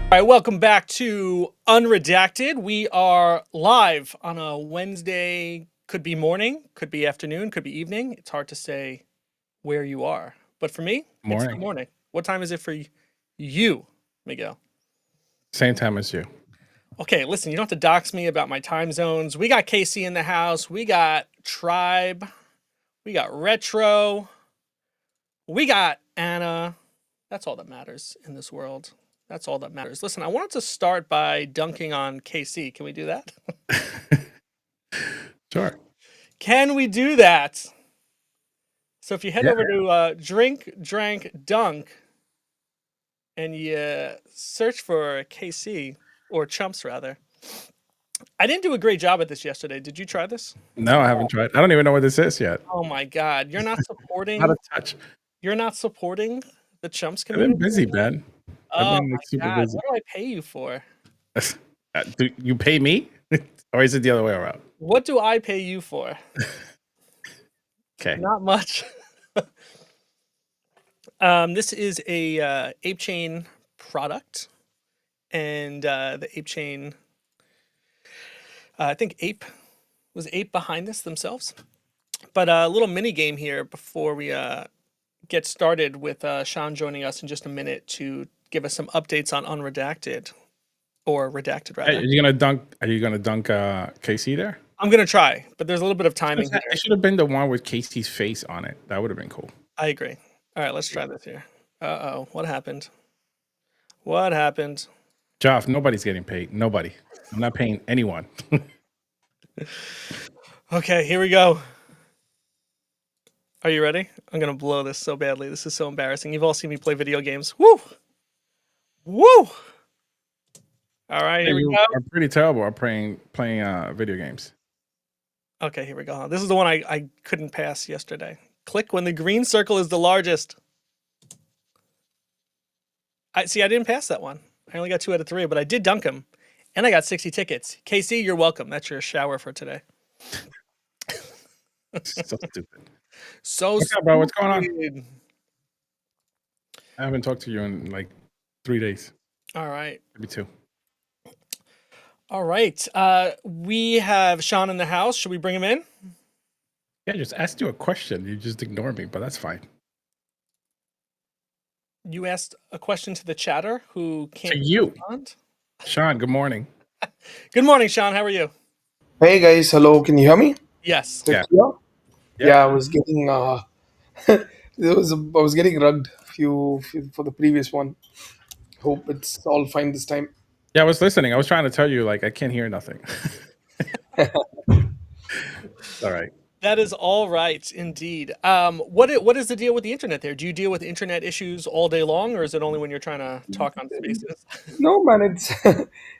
All right, welcome back to Unredacted. We are live on a Wednesday. Could be morning, could be afternoon, could be evening. It's hard to say where you are. But for me, it's the Morning. morning. What time is it for you, Miguel? Same time as you. Okay, listen, you don't have to dox me about my time zones. We got Casey in the house. We got Tribe. We got Retro. We got Anna. That's all that matters in this world. That's all that matters. Listen, I wanted to start by dunking on KC. Can we do that? Sure. Can we do that? So if you head Yeah. over to Drink, Drank, Dunk, and you search for KC, or Chumps rather. I didn't do a great job at this yesterday. Did you try this? No, I haven't tried. I don't even know what this is yet. Oh my God. You're not How to supporting touch. the Chumps I've been community? busy, man. I've Oh been like my super God. busy. What do I pay you for? Do you pay me, or is it the other way around? What do I pay you for? Okay. Not much. This is a Ape Chain product, and the Ape Chain, I think Ape behind this themselves. But a little mini game here before we get started with Shan joining us in just a minute to give us some updates on Unredacted, or Redacted Hey, rather. Are you gonna dunk Casey there? I'm gonna try, but there's a little bit of timing here. It should have been the one with Casey's face on it. That would have been cool. I agree. All right, let's try this here. Uh-oh, what happened? What happened? Joff, nobody's getting paid. Nobody. I'm not paying anyone. Okay, here we go. Are you ready? I'm gonna blow this so badly. This is so embarrassing. You've all seen me play video games. Woo! Woo! All right, here we You go. are pretty terrible at playing video games. Okay, here we go. This is the one I couldn't pass yesterday. Click when the green circle is the largest. I didn't pass that one. I only got 2 out of 3, but I did dunk him. And I got 60 tickets. KC, you're welcome. That's your shower for today. So stupid. So What's up, bro? What's going on? stupid. I haven't talked to you in like 3 days. All right. Maybe 2. All right. We have Sean in the house. Should we bring him in? Yeah, I just asked you a question. You just ignore me, but that's fine. You asked a question to the chatter who can't To you. respond. Sean, good morning. Good morning, Sean. How are you? Hey guys, hello. Can you hear me? Yes. Yeah. Yeah, I was getting I was getting rugged few for the previous one. Hope it's all fine this time. Yeah, I was listening. I was trying to tell you, like, I can't hear nothing. All right. That is all right, indeed. What is the deal with the internet there? Do you deal with internet issues all day long, or is it only when you're trying to talk on Spaces? No man, it's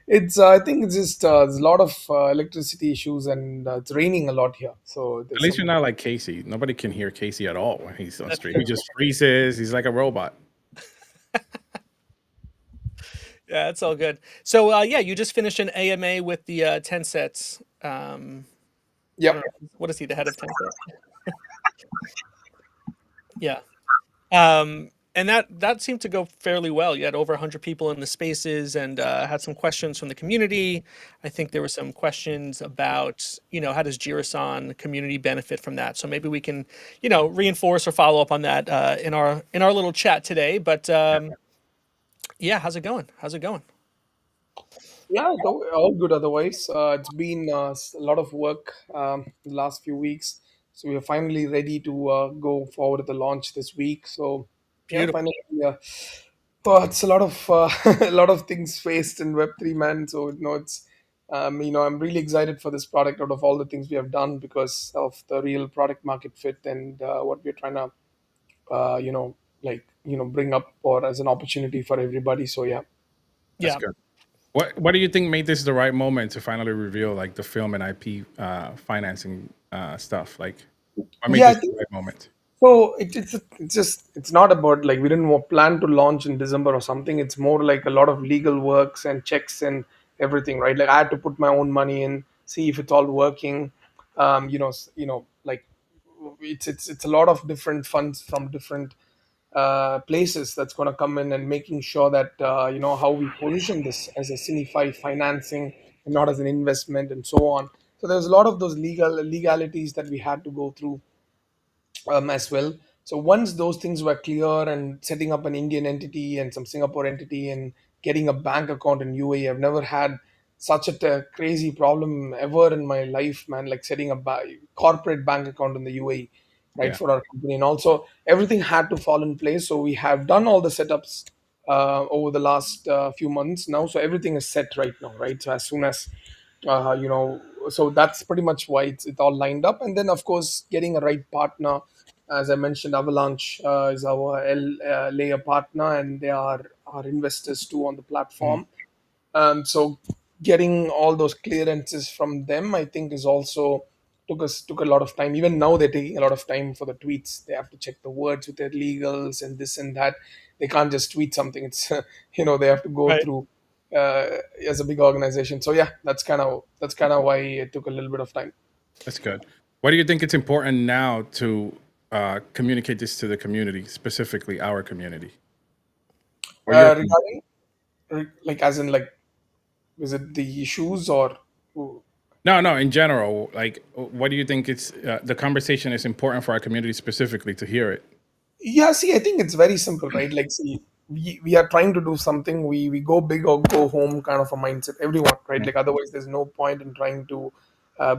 it's I think it's just there's a lot of electricity issues and it's raining a lot here. So At there's least some you're not like Casey. Nobody can hear Casey at all when he's on That's stream. true. He just freezes. He's like a robot. Yeah, it's all good. So, yeah, you just finished an AMA with the 10 sets. I yeah. don't know, what is he, the head of 10 sets? Yeah. And that seemed to go fairly well. You had over 100 people in the spaces and had some questions from the community. I think there were some questions about, how does Jirasan community benefit from that? So maybe we can, reinforce or follow up on that in our little chat today. But yeah, how's it going? How's it going? Yeah, all good otherwise. It's been a lot of work the last few weeks. So we are finally ready to go forward with the launch this week. So yeah, Beautiful. finally, it's a lot of a lot of things faced in Web3, man. So it's I'm really excited for this product out of all the things we have done because of the real product market fit and what we're trying to bring up or as an opportunity for everybody. So yeah. That's Yeah. good. What do you think made this the right moment to finally reveal like the film and IP financing stuff? Like, what made Yeah, I this the think right moment? so. It's not about like we didn't plan to launch in December or something. It's more like a lot of legal works and checks and everything, right? Like I had to put my own money in, see if it's all working. Like it's a lot of different funds from different places that's going to come in and making sure that how we position this as a CineFi financing and not as an investment and so on. So there's a lot of those legalities that we had to go through as well. So once those things were clear, and setting up an Indian entity and some Singapore entity and getting a bank account in UAE, I've never had such a crazy problem ever in my life, man. Like setting a corporate bank account in the UAE, right, Yeah, for our company, and also everything had to fall in place. So we have done all the setups over the last few months now. So everything is set right now, right? So as soon as so that's pretty much why it's all lined up. And then of course getting a right partner, as I mentioned, Avalanche is our layer partner, and they are our investors too on the mhm, platform. So getting all those clearances from them, I think, is also took a lot of time. Even now they're taking a lot of time for the tweets. They have to check the words with their legals and this and that. They can't just tweet something. It's they have to go Right. through uh, as a big organization. So yeah, that's kind of why it took a little bit of time. that's good. Why do you think it's important now to communicate this to the community, specifically our community or your community? Regarding, like, as in, like, is it the issues or? No, no, in general, like, what do you think it's the conversation is important for our community specifically to hear it? Yeah, see, I think it's very simple, right? Like, see, we are trying to do something. We go big or go home kind of a mindset. Everyone, right? Mm. Like, otherwise, there's no point in trying to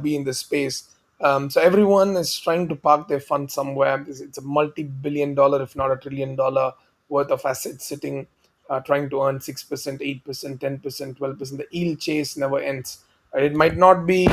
be in this space. So everyone is trying to park their funds somewhere. It's a multi-billion-dollar, if not $1 trillion worth of assets sitting, trying to earn 6%, 8%, 10%, 12%. The yield chase never ends. Right? It might not be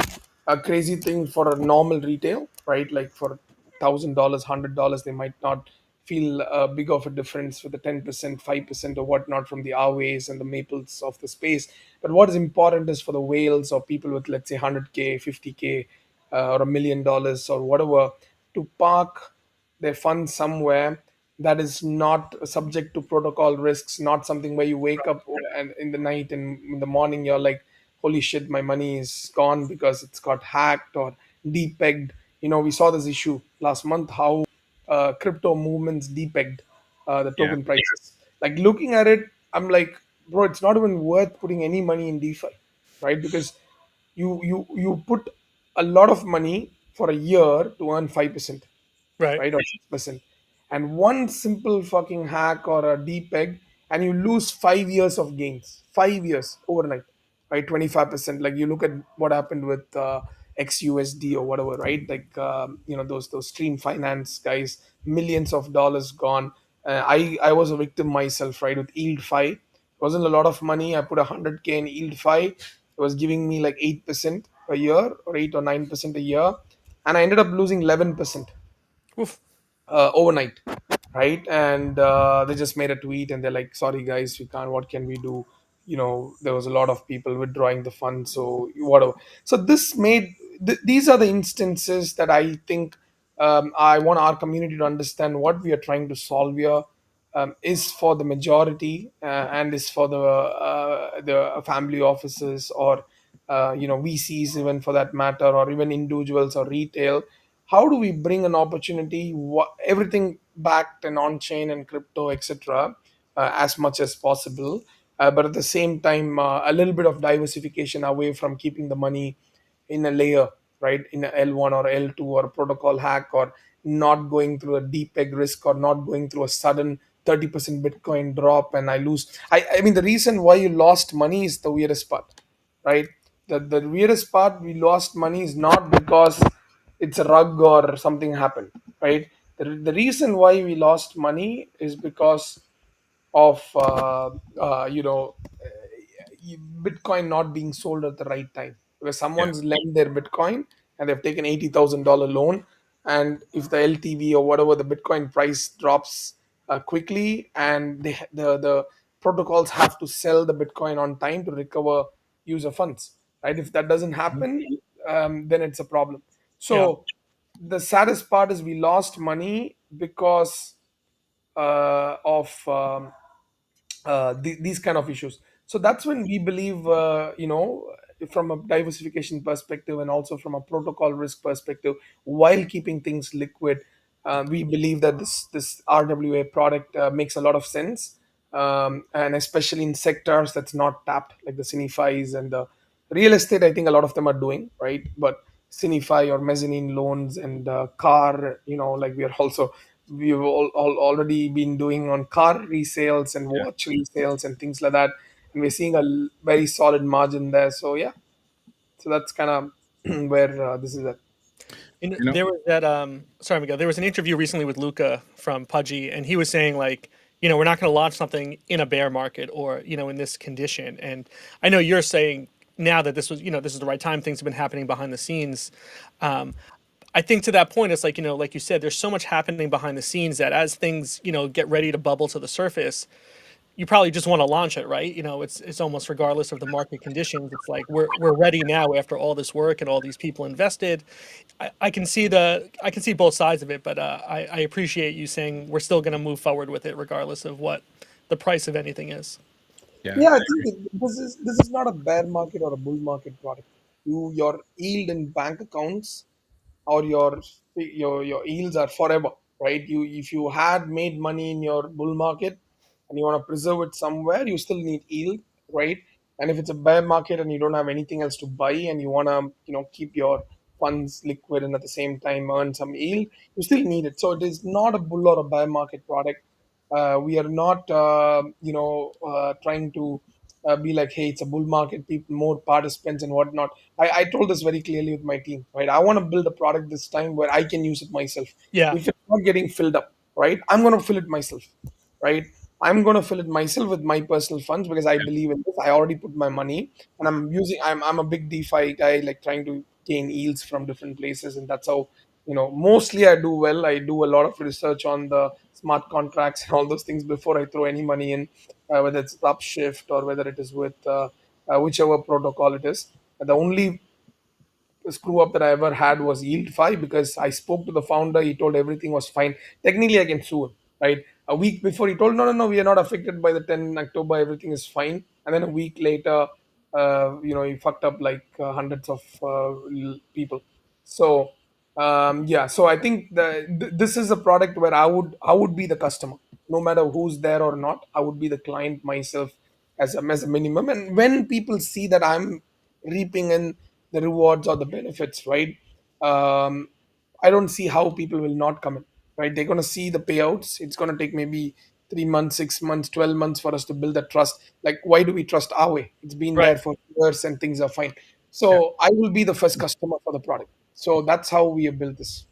a crazy thing for a normal retail, right? Like for $1,000, $100, they might not feel big of a difference with the 10%, 5% or whatnot from the Airways and the Maples of the space. But what is important is for the whales or people with, let's say, 100K, 50K, or $1 million or whatever, to park their funds somewhere that is not subject to protocol risks, not something where you wake up and in the night and in the morning you're like, holy shit, my money is gone because it's got hacked or depegged. We saw this issue last month, how crypto movements depegged the Yeah, token prices. Like, looking at it, I'm like, bro, it's not even worth putting any money in DeFi, right? Because you put a lot of money for a year to earn 5%, Right. right, or 6%, and one simple fucking hack or a depeg, and you lose 5 years of gains, 5 years overnight, right? 25%. Like, you look at what happened with XUSD or whatever, right? Like, those stream finance guys, millions of dollars gone. I was a victim myself, right, with yield fi. It wasn't a lot of money. I put 100K in yield fi. It was giving me like 8% a year, or 8 or 9% a year, and I ended up losing 11% Oof. overnight, right? And they just made a tweet and they're like, sorry guys, we can't, what can we do? There was a lot of people withdrawing the fund, so whatever. So this made these are the instances that I think, I want our community to understand what we are trying to solve here, is for the majority, and is for the family offices, or VCs, even for that matter, or even individuals or retail. How do we bring an opportunity, everything backed and on chain and crypto, etc., as much as possible, but at the same time, a little bit of diversification away from keeping the money in a layer, right, in a L1 or L2 or a protocol hack, or not going through a deep peg risk, or not going through a sudden 30% Bitcoin drop and I lose. I mean, the reason why you lost money is the weirdest part, right? The weirdest part, we lost money is not because it's a rug or something happened, right? The reason why we lost money is because of Bitcoin not being sold at the right time, where yeah, someone's lent their Bitcoin and they've taken $80,000 loan, and if the LTV or whatever, the Bitcoin price drops quickly, and the protocols have to sell the Bitcoin on time to recover user funds, right? If that doesn't mhm, happen, then it's a problem. Yeah. So the saddest part is we lost money because of these kind of issues. So that's when we believe, from a diversification perspective and also from a protocol risk perspective, while keeping things liquid, We believe that this RWA product makes a lot of sense, and especially in sectors that's not tapped, like the Cinefis and the real estate. I think a lot of them are doing right, but Cinefi or mezzanine loans and car, like we've already been doing on car resales and Yeah. watch resales and things like that, and we're seeing a very solid margin there. So yeah, so that's kind of where this is at. You know, There was that sorry, Miguel. There was an interview recently with Luca from Pudgy, and he was saying like, we're not going to launch something in a bear market or in this condition. And I know you're saying now that this was this is the right time. Things have been happening behind the scenes. I think to that point, it's like like you said, there's so much happening behind the scenes that as things get ready to bubble to the surface, you probably just want to launch it, right? It's almost regardless of the market conditions. It's like we're ready now after all this work and all these people invested. I can see both sides of it, but I appreciate you saying we're still going to move forward with it regardless of what the price of anything is. yeah, Yeah, I think this is not a bear market or a bull market product. Your yield in bank accounts or your yields are forever, right? If you had made money in your bull market and you want to preserve it somewhere, you still need yield, right? And if it's a bear market and you don't have anything else to buy and you want to keep your funds liquid and at the same time earn some yield, you still need it. So it is not a bull or a bear market product. We are not trying to be like, hey, it's a bull market, people, more participants and whatnot. I told this very clearly with my team, right? I want to build a product this time where I can use it myself. Yeah, If it's not getting filled up, right, I'm going to fill it myself, right? I'm going to fill it myself with my personal funds because I believe in this. I already put my money and I'm a big DeFi guy, like trying to gain yields from different places. And that's how, mostly I do well. I do a lot of research on the smart contracts and all those things before I throw any money in, whether it's Upshift or whether it is with whichever protocol it is. The only screw up that I ever had was Yield 5 because I spoke to the founder. He told everything was fine. Technically, I can sue him, right? A week before, he told, no, no, no, we are not affected by the 10 October. Everything is fine. And then a week later, he fucked up like hundreds of people. So, yeah, so I think this is a product where I would be the customer, no matter who's there or not. I would be the client myself as a minimum. And when people see that I'm reaping in the rewards or the benefits, right? Um, I don't see how people will not come in, right? They're going to see the payouts. It's going to take maybe 3 months, 6 months, 12 months for us to build that trust. Like, why do we trust our way? It's been right. there for years and things are fine. yeah. So I will be the first customer for the product. So that's how we have built this.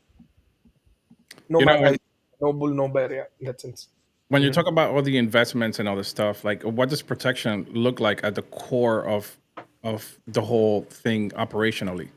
No You know, matter, no bull, no bear, yeah, in that sense. when you Mhm. talk about all the investments and all this stuff, like what does protection look like at the core of the whole thing operationally?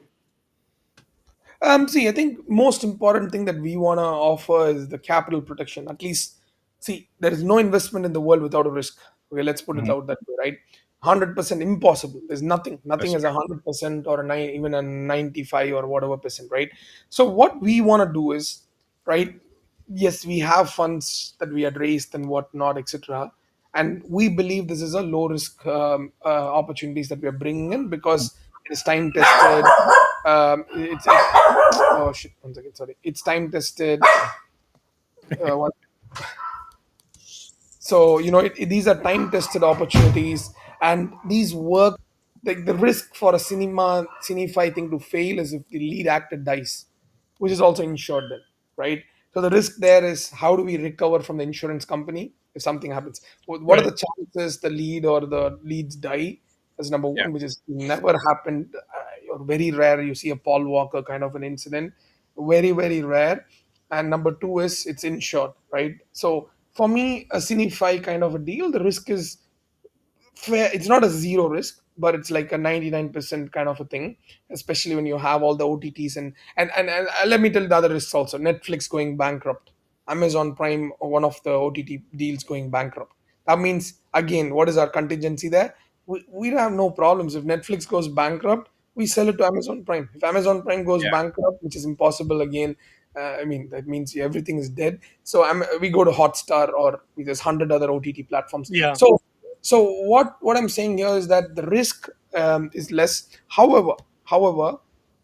See, I think most important thing that we want to offer is the capital protection. At least, see, there is no investment in the world without a risk. Okay, let's put it Mhm. out that way, right? 100% impossible. There's nothing That's as a true. 100% or even a 95 or whatever percent, right? So what we want to do is, right? Yes, we have funds that we had raised and whatnot, etc. And we believe this is a low risk opportunities that we are bringing in because it is time tested. Oh shit! One second, sorry. It's time tested. One So these are time tested opportunities, and these work. Like, the risk for a cinefi thing to fail is if the lead actor dies, which is also insured then, right? So the risk there is, how do we recover from the insurance company if something happens? What are Right. the chances the lead or the leads die? That's number Yeah. one, which is never happened, or very rare. You see a Paul Walker kind of an incident, very very rare. And number two is it's insured, right? So for me, a cinefi kind of a deal, the risk is fair. It's not a zero risk, but it's like a 99% kind of a thing, especially when you have all the OTTs and let me tell the other risks also. Netflix going bankrupt, Amazon Prime, one of the OTT deals going bankrupt. That means, again, what is our contingency there? We have no problems. If Netflix goes bankrupt, we sell it to Amazon Prime. If Amazon Prime goes Yeah. bankrupt, which is impossible again, I mean, that means everything is dead. So we go to Hotstar, or there's 100 other OTT platforms. Yeah. So what I'm saying here is that the risk is less. However,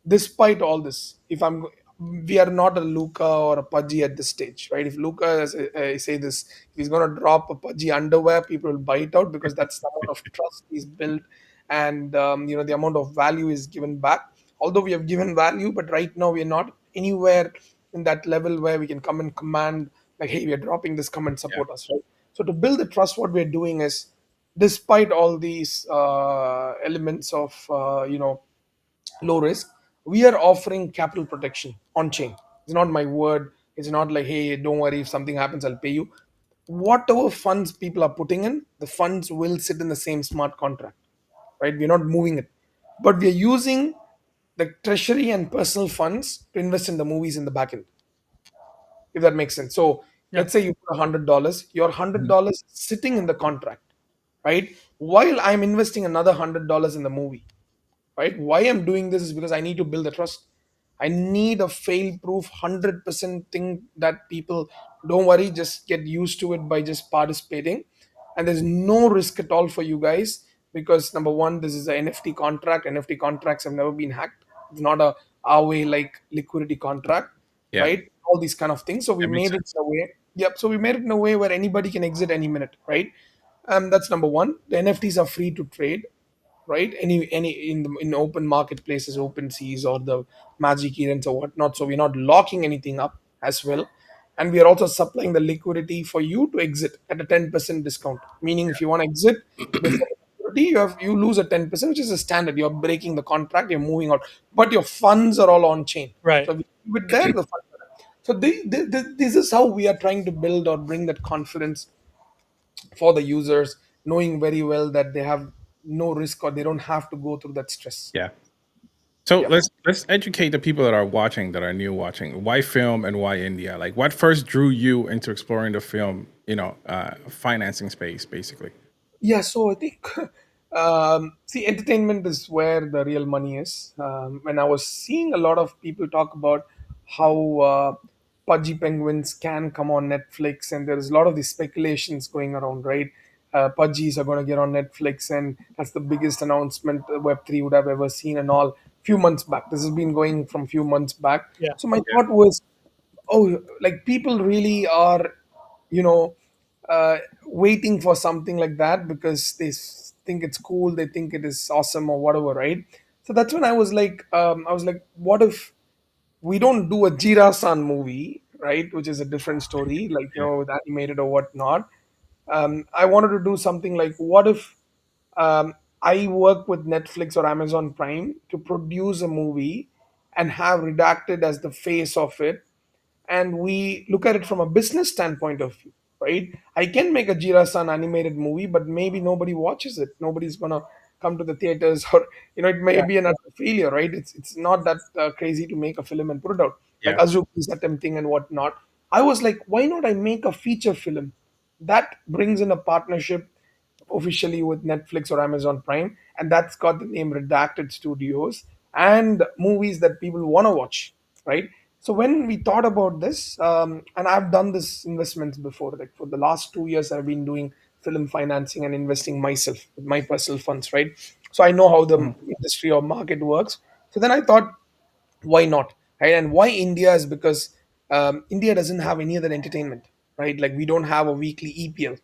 despite all this, if I'm we are not a Luca or a Pudgy at this stage, right? If Luca, as I say this, if he's going to drop a Pudgy underwear, people will buy it out because that's the amount of trust he's built, and the amount of value is given back. Although we have given value, but right now we are not anywhere in that level where we can come and command like, hey, we are dropping this, come and Yeah. support us, right? So to build the trust, what we're doing is, despite all these elements of low risk, we are offering capital protection on chain. It's not my word. It's not like, hey, don't worry, if something happens, I'll pay you. Whatever funds people are putting in, the funds will sit in the same smart contract, right? We're not moving it, but we're using the treasury and personal funds to invest in the movies in the back end, if that makes sense. So Yeah. let's say you put $100, your hundred Mhm. dollars sitting in the contract, right? While I'm investing another $100 in the movie, right? Why I'm doing this is because I need to build the trust. I need a fail proof 100% thing that people, don't worry, just get used to it by just participating. And there's no risk at all for you guys, because number one, this is an NFT contract. NFT contracts have never been hacked. It's not a Aave like liquidity contract, Yeah, right? All these kind of things. So we that makes made it sense. in a way. Yep. So we made it in a way where anybody can exit any minute, right? That's number one. The NFTs are free to trade, right? Any in open marketplaces, open seas, or the magic events or whatnot. So we're not locking anything up as well. And we are also supplying the liquidity for you to exit at a 10% discount. Meaning if you want to exit before maturity, you lose a 10%, which is a standard. You're breaking the contract, you're moving out. But your funds are all on chain. Right. So with there, the funds are there. So this is how we are trying to build or bring that confidence for the users, knowing very well that they have no risk or they don't have to go through that stress. Yeah. So Yep. let's educate the people that are watching, that are new watching. Why film and why India? Like, what first drew you into exploring the film, financing space, basically? Yeah, so I think see, entertainment is where the real money is. And I was seeing a lot of people talk about how Pudgy Penguins can come on Netflix, and there's a lot of these speculations going around, right? Pudgies are going to get on Netflix, and that's the biggest announcement Web3 would have ever seen, and all. Few months back, this has been going from few months back. Yeah. So my Yeah. thought was, oh, like people really are, you know waiting for something like that because think it's cool, they think it is awesome or whatever, right? So that's when I was like, what if we don't do a Jira-san movie, right? Which is a different story, like, Yeah. with animated or whatnot. I wanted to do something like, what if I work with Netflix or Amazon Prime to produce a movie and have Redacted as the face of it, and we look at it from a business standpoint of view, right? I can make a Jira-san animated movie, but maybe nobody watches it. Nobody's gonna come to the theaters, or it may Yeah. be an utter failure, right? It's not that crazy to make a film and put it out, like Yeah. Azuki is attempting and whatnot. I was like, why not I make a feature film that brings in a partnership officially with Netflix or Amazon Prime, and that's got the name Redacted Studios, and movies that people want to watch, right? So when we thought about this, and I've done this investments before, like for the last 2 years, I've been doing film financing and investing myself with my personal funds, right? So I know how the Mhm. industry or market works. So then I thought, why not, right? And why India is because India doesn't have any other entertainment, right? Like we don't have a weekly EPL,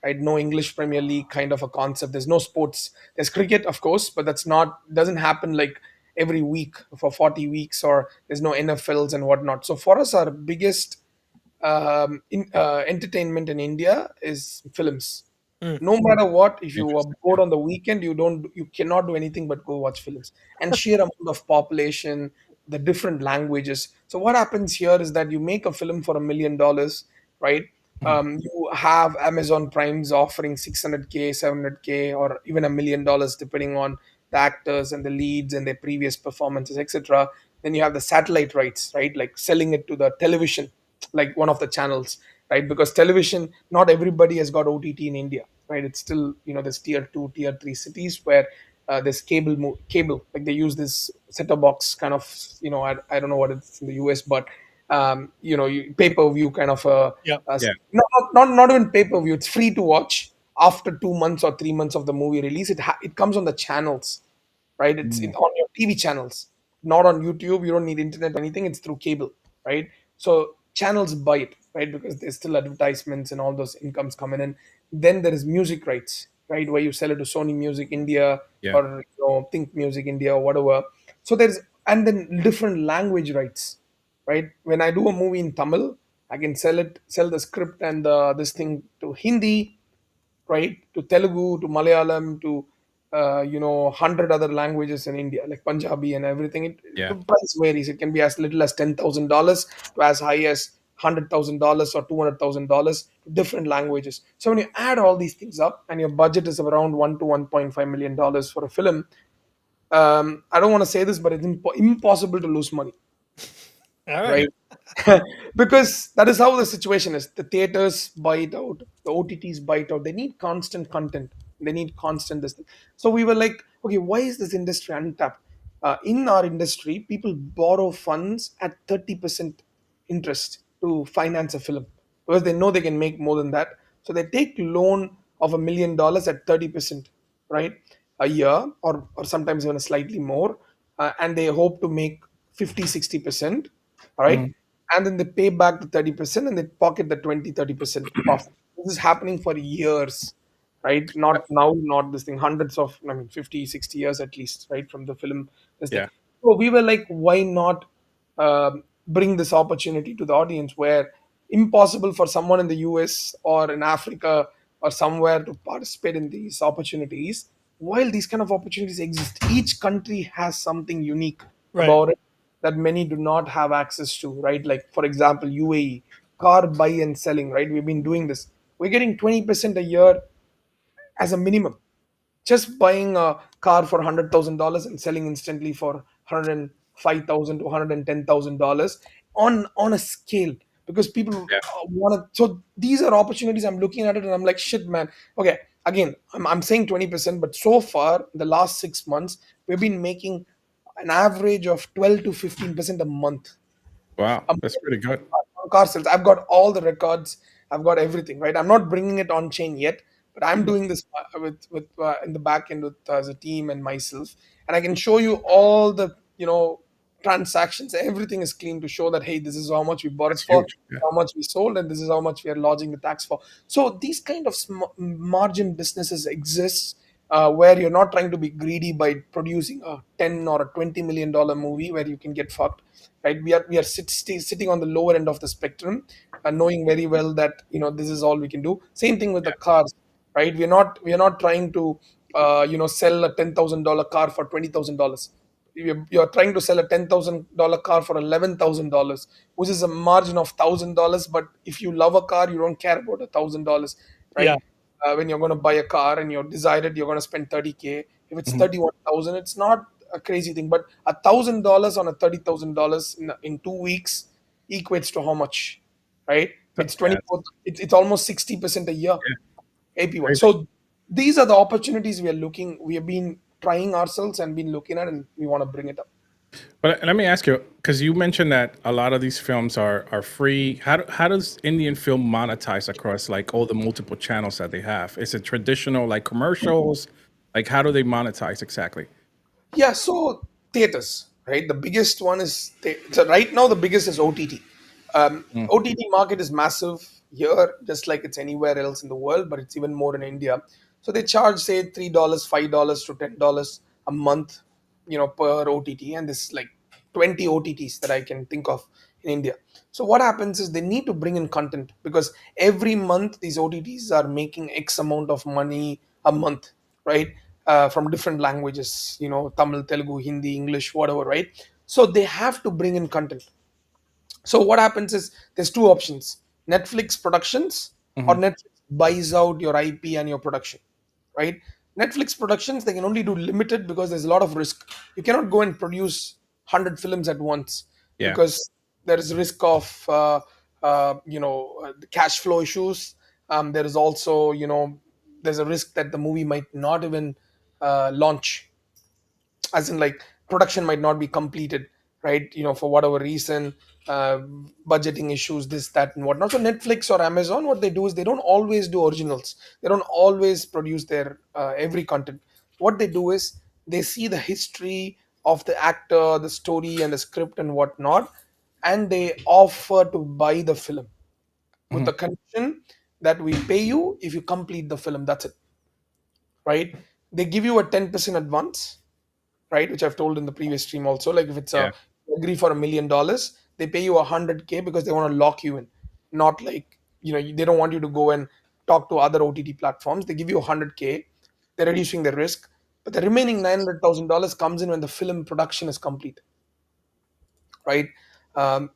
right? No English Premier League kind of a concept. There's no sports. There's cricket, of course, but that's not doesn't happen like every week for 40 weeks, or there's no NFLs and whatnot. So for us, our biggest entertainment in India is films. Mm. No matter what, if you are Interesting. bored on the weekend, you cannot do anything but go watch films. And sheer amount of population, the different languages. So what happens here is that you make a film for $1 million, right? Mhm. You have Amazon Prime's offering 600K, 700K, or even $1 million, depending on the actors and the leads and their previous performances, etc. Then you have the satellite rights, right? Like selling it to the television, like one of the channels, right? Because television, not everybody has got OTT in India, right? It's still, there's tier two, tier three cities where there's cable, like they use this set-top box kind of, I don't know what it's in the US, but pay-per-view kind of Yeah. Yeah. not even pay-per-view. It's free to watch after 2 months or 3 months of the movie release. It comes on the channels, right? It's Mm. on your TV channels. not on YouTube. You don't need internet or anything. It's through cable, right? So channels buy it, right? Because there's still advertisements and all those incomes coming in. Then there is music rights, right? Where you sell it to Sony Music India Yeah. or Think Music India or whatever. So there's, and then different language rights, right? When I do a movie in Tamil, I can sell the script and this thing to Hindi, right? To Telugu, to Malayalam, to 100 other languages in India, like Punjabi and everything. The Yeah. price varies. It can be as little as $10,000 to as high as $100,000 or $200,000 to different languages. So when you add all these things up, and your budget is around $1 to $1.5 million for a film, I don't want to say this, but it's impossible to lose money, All right. right? Because that is how the situation is. The theaters buy it out, the OTTs buy it out. They need constant content. They need constant this thing. So we were like, okay, why is this industry untapped? In our industry, people borrow funds at 30% interest to finance a film because they know they can make more than that. So they take loan of $1 million at 30%, right, a year, or sometimes even a slightly more, and they hope to make 50-60%, all right, Mhm. and then they pay back the 30% and they pocket the 20-30% profit. This is happening for years, right? Not now, not this thing, hundreds of, I mean, 50-60 years at least, right, from the film, this thing. Yeah. So we were like, why not bring this opportunity to the audience where impossible for someone in the US or in Africa or somewhere to participate in these opportunities, while these kind of opportunities exist, each country has something unique Right. about it that many do not have access to, right? Like, for example, UAE, car buy and selling, right? We've been doing this. We're getting 20% a year as a minimum. Just buying a car for $100,000 and selling instantly for 105,000 to $110,000 on a scale, because people Yeah. want to. So these are opportunities. I'm looking at it and I'm like, shit, man. Okay, again, I'm saying 20%, but so far the last 6 months we've been making an average of 12 to 15% a month. Wow. Um, That's pretty good. car sales. I've got all the records. I've got everything. Right. I'm not bringing it on chain yet, but I'm doing this with in the back end with as a team and myself, and I can show you all the transactions. Everything is clean to show that, hey, this is how much we bought it That's for, huge. Yeah. how much we sold, and this is how much we are lodging the tax for. So these kind of margin businesses exist, where you're not trying to be greedy by producing a 10 or a $20 million movie where you can get fucked, right? We are sitting on the lower end of the spectrum, knowing very well that this is all we can do. Same thing with the cars, right? We are not trying to sell a $10,000 car for $20,000. You're trying to sell a $10,000 car for $11,000, which is a margin of $1,000. But if you love a car, you don't care about $1,000, Yeah. right? When you're going to buy a car and you're decided you're going to spend 30K, if it's Mhm. 31,000, it's not a crazy thing. But $1,000 on a $30,000 in 2 weeks equates to how much, right? It's Yeah. 24. It's almost 60% a year Yeah. APY. Crazy. So these are the opportunities we have been trying ourselves and been looking at, and we want to bring it up. But let me ask you, because you mentioned that a lot of these films are free. How does Indian film monetize across like all the multiple channels that they have? Is it traditional like commercials? Like how do they monetize exactly? Yeah, so theaters, right? The biggest one is so right now the biggest is OTT. Mm. OTT market is massive here, just like it's anywhere else in the world, but it's even more in India. So they charge say $3, $5 to $10 a month, per OTT, and this is like 20 OTTs that I can think of in India. So what happens is they need to bring in content because every month these OTTs are making X amount of money a month, right? From different languages, Tamil, Telugu, Hindi, English, whatever, right? So they have to bring in content. So what happens is there's two options: Netflix productions or Hmm. Netflix buys out your IP and your production, right? Netflix productions, they can only do limited because there's a lot of risk. You cannot go and produce 100 films at once Yeah. because there is risk of the cash flow issues. There is also there's a risk that the movie might not even launch, as in like production might not be completed, right, for whatever reason, uh, budgeting issues, this, that, and whatnot. So Netflix or Amazon, what they do is they don't always do originals. They don't always produce their every content. What they do is they see the history, of the actor, the story, and the script and whatnot, and they offer to buy the film with Mhm. the condition that we pay you if you complete the film. That's it, right? They give you a 10% advance, right? Which I've told in the previous stream also. Like if it's a Yeah. agree for $1 million, they pay you 100K because they want to lock you in. Not like, they don't want you to go and talk to other OTT platforms. They give you 100K. They're reducing the risk, but the remaining $900,000 comes in when the film production is complete, right?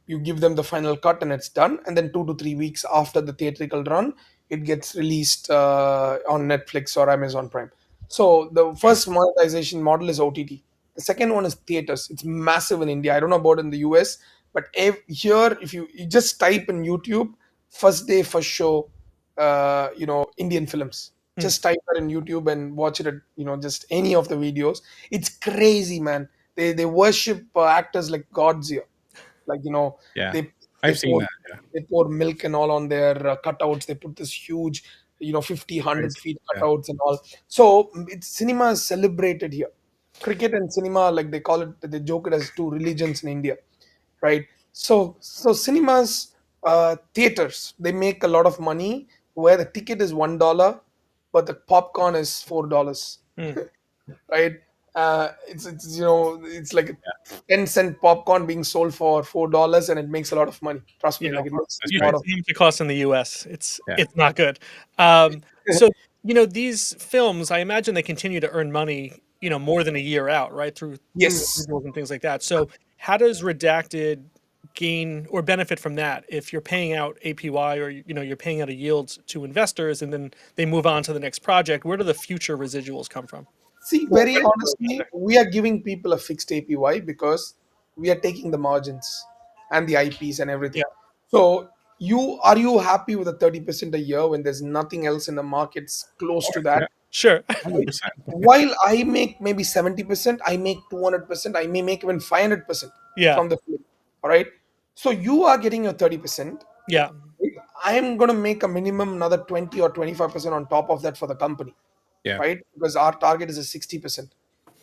You give them the final cut and it's done, and then 2 to 3 weeks after the theatrical run, it gets released on Netflix or Amazon Prime. So the Yeah. first monetization model is OTT. The second one is theaters. It's massive in India. I don't know about in the US, but here, if you just type in YouTube, first day, first show, Indian films. Hmm. Just type that in YouTube and watch it at, just any of the videos. It's crazy, man. They worship actors like gods here. Like, Yeah. they they I've seen pour that. Yeah. they pour milk and all on their cutouts. They put this huge, 50, 100 Crazy. feet Yeah. cutouts and all. So cinema is celebrated here. Cricket and cinema, like they call it, they joke it as two religions in India, right? So cinemas, theaters, they make a lot of money where the ticket is $1, but the popcorn is $4, Hmm. right? It's like a 10-cent popcorn being sold for $4, and it makes a lot of money. Trust me, Yeah, like it for makes That's a lot usually of. crazy. how much it costs in the US. Yeah. It's not good. So these films, I imagine they continue to earn money, more than a year out, right? Through Yes. residuals and things like that. So how does Redacted gain or benefit from that if you're paying out APY or you're paying out a yield to investors and then they move on to the next project? Where do the future residuals come from? See, Or very benefit for honestly, Redacted? we are giving people a fixed APY because we are taking the margins and the IPs and everything. Yeah, So you happy with a 30% a year when there's nothing else in the markets close to Yeah. that? sure. 100%. While I make maybe 70%, I make 200%, I may make even 500% Yeah, from the film. All right. So you are getting your 30%. yeah, I'm going to make a minimum another 20 or 25% on top of that for the company, Yeah. right? Because our target is a 60%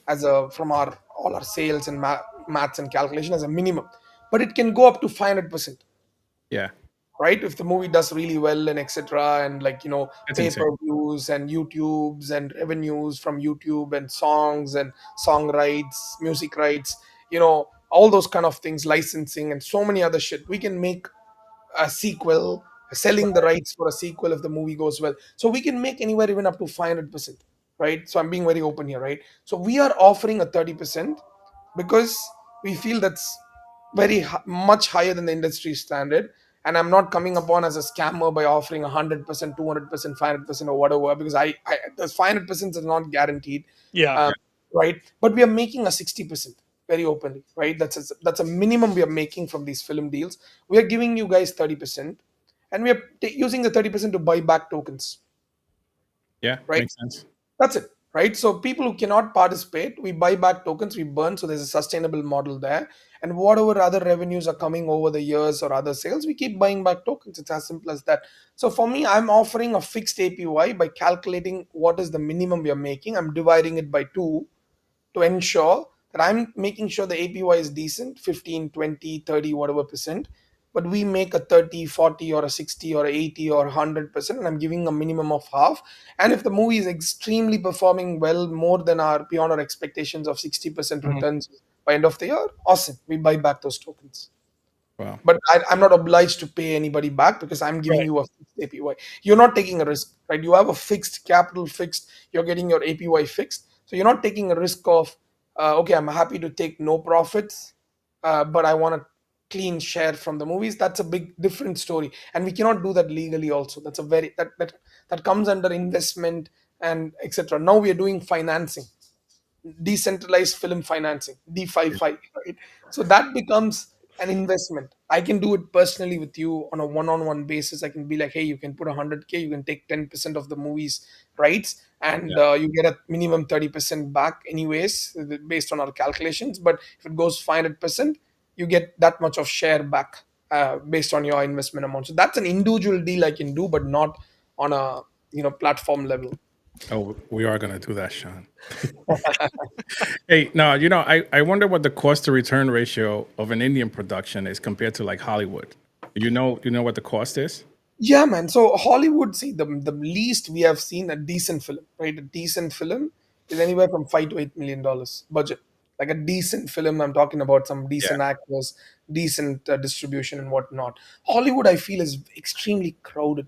as a from our all our sales and maths and calculation as a minimum. But it can go up to 500%, Yeah. right? If the movie does really well and etc. and like That's pay insane. per views and YouTubes and revenues from YouTube and songs and song rights, music rights, all those kind of things, licensing and so many other shit. We can make a sequel, selling the rights for a sequel if the movie goes well. So we can make anywhere even up to 500%, right? So I'm being very open here, right? So we are offering a 30% because we feel that's much higher than the industry standard. And I'm not coming upon as a scammer by offering 100%, 200%, 500%, or whatever, because I the 500% is not guaranteed, yeah, um, right? But we are making a 60% very openly, right? That's a minimum we are making from these film deals. We are giving you guys 30%, and we are using the 30% to buy back tokens, Yeah. right? Makes sense. That's it, right? So people who cannot participate, we buy back tokens, we burn. So there's a sustainable model there. And whatever other revenues are coming over the years or other sales, we keep buying back tokens. It's as simple as that. So for me, I'm offering a fixed APY by calculating what is the minimum we are making. I'm dividing it by two to ensure that I'm making sure the APY is decent, 15, 20, 30, whatever percent. But we make a 30, 40, or a 60, or a 80, or 100%, and I'm giving a minimum of half. And if the movie is extremely performing well, more than our beyond our expectations of 60% Mhm. returns by end of the year, awesome. We buy back those tokens. Wow. But I'm not obliged to pay anybody back because I'm giving right. you a fixed APY. You're not taking a risk, right? You have a fixed capital fixed. You're getting your APY fixed, so you're not taking a risk of, okay, I'm happy to take no profits, but I want a clean share from the movies. That's a big different story, and we cannot do that legally. Also, that's a very that comes under investment and etc. Now we are doing financing, decentralized film financing, D55, right? So that becomes an investment. I can do it personally with you on a one-on-one basis. I can be like, hey, you can put 100K, you can take 10% of the movie's rights, and Yeah. you get a minimum 30% back anyways, based on our calculations. But if it goes 500%, you get that much of share back, based on your investment amount. So that's an individual deal I can do, but not on a platform level. Oh, we are gonna do that, Sean. Hey, no, I wonder what the cost to return ratio of an Indian production is compared to like Hollywood. You know what the cost is? Yeah, man. So Hollywood, see, the least we have seen a decent film, right? A decent film is anywhere from $5 to $8 million budget. Like a decent film, I'm talking about some Yeah. decent actors, decent distribution and whatnot. Hollywood, I feel, is extremely crowded.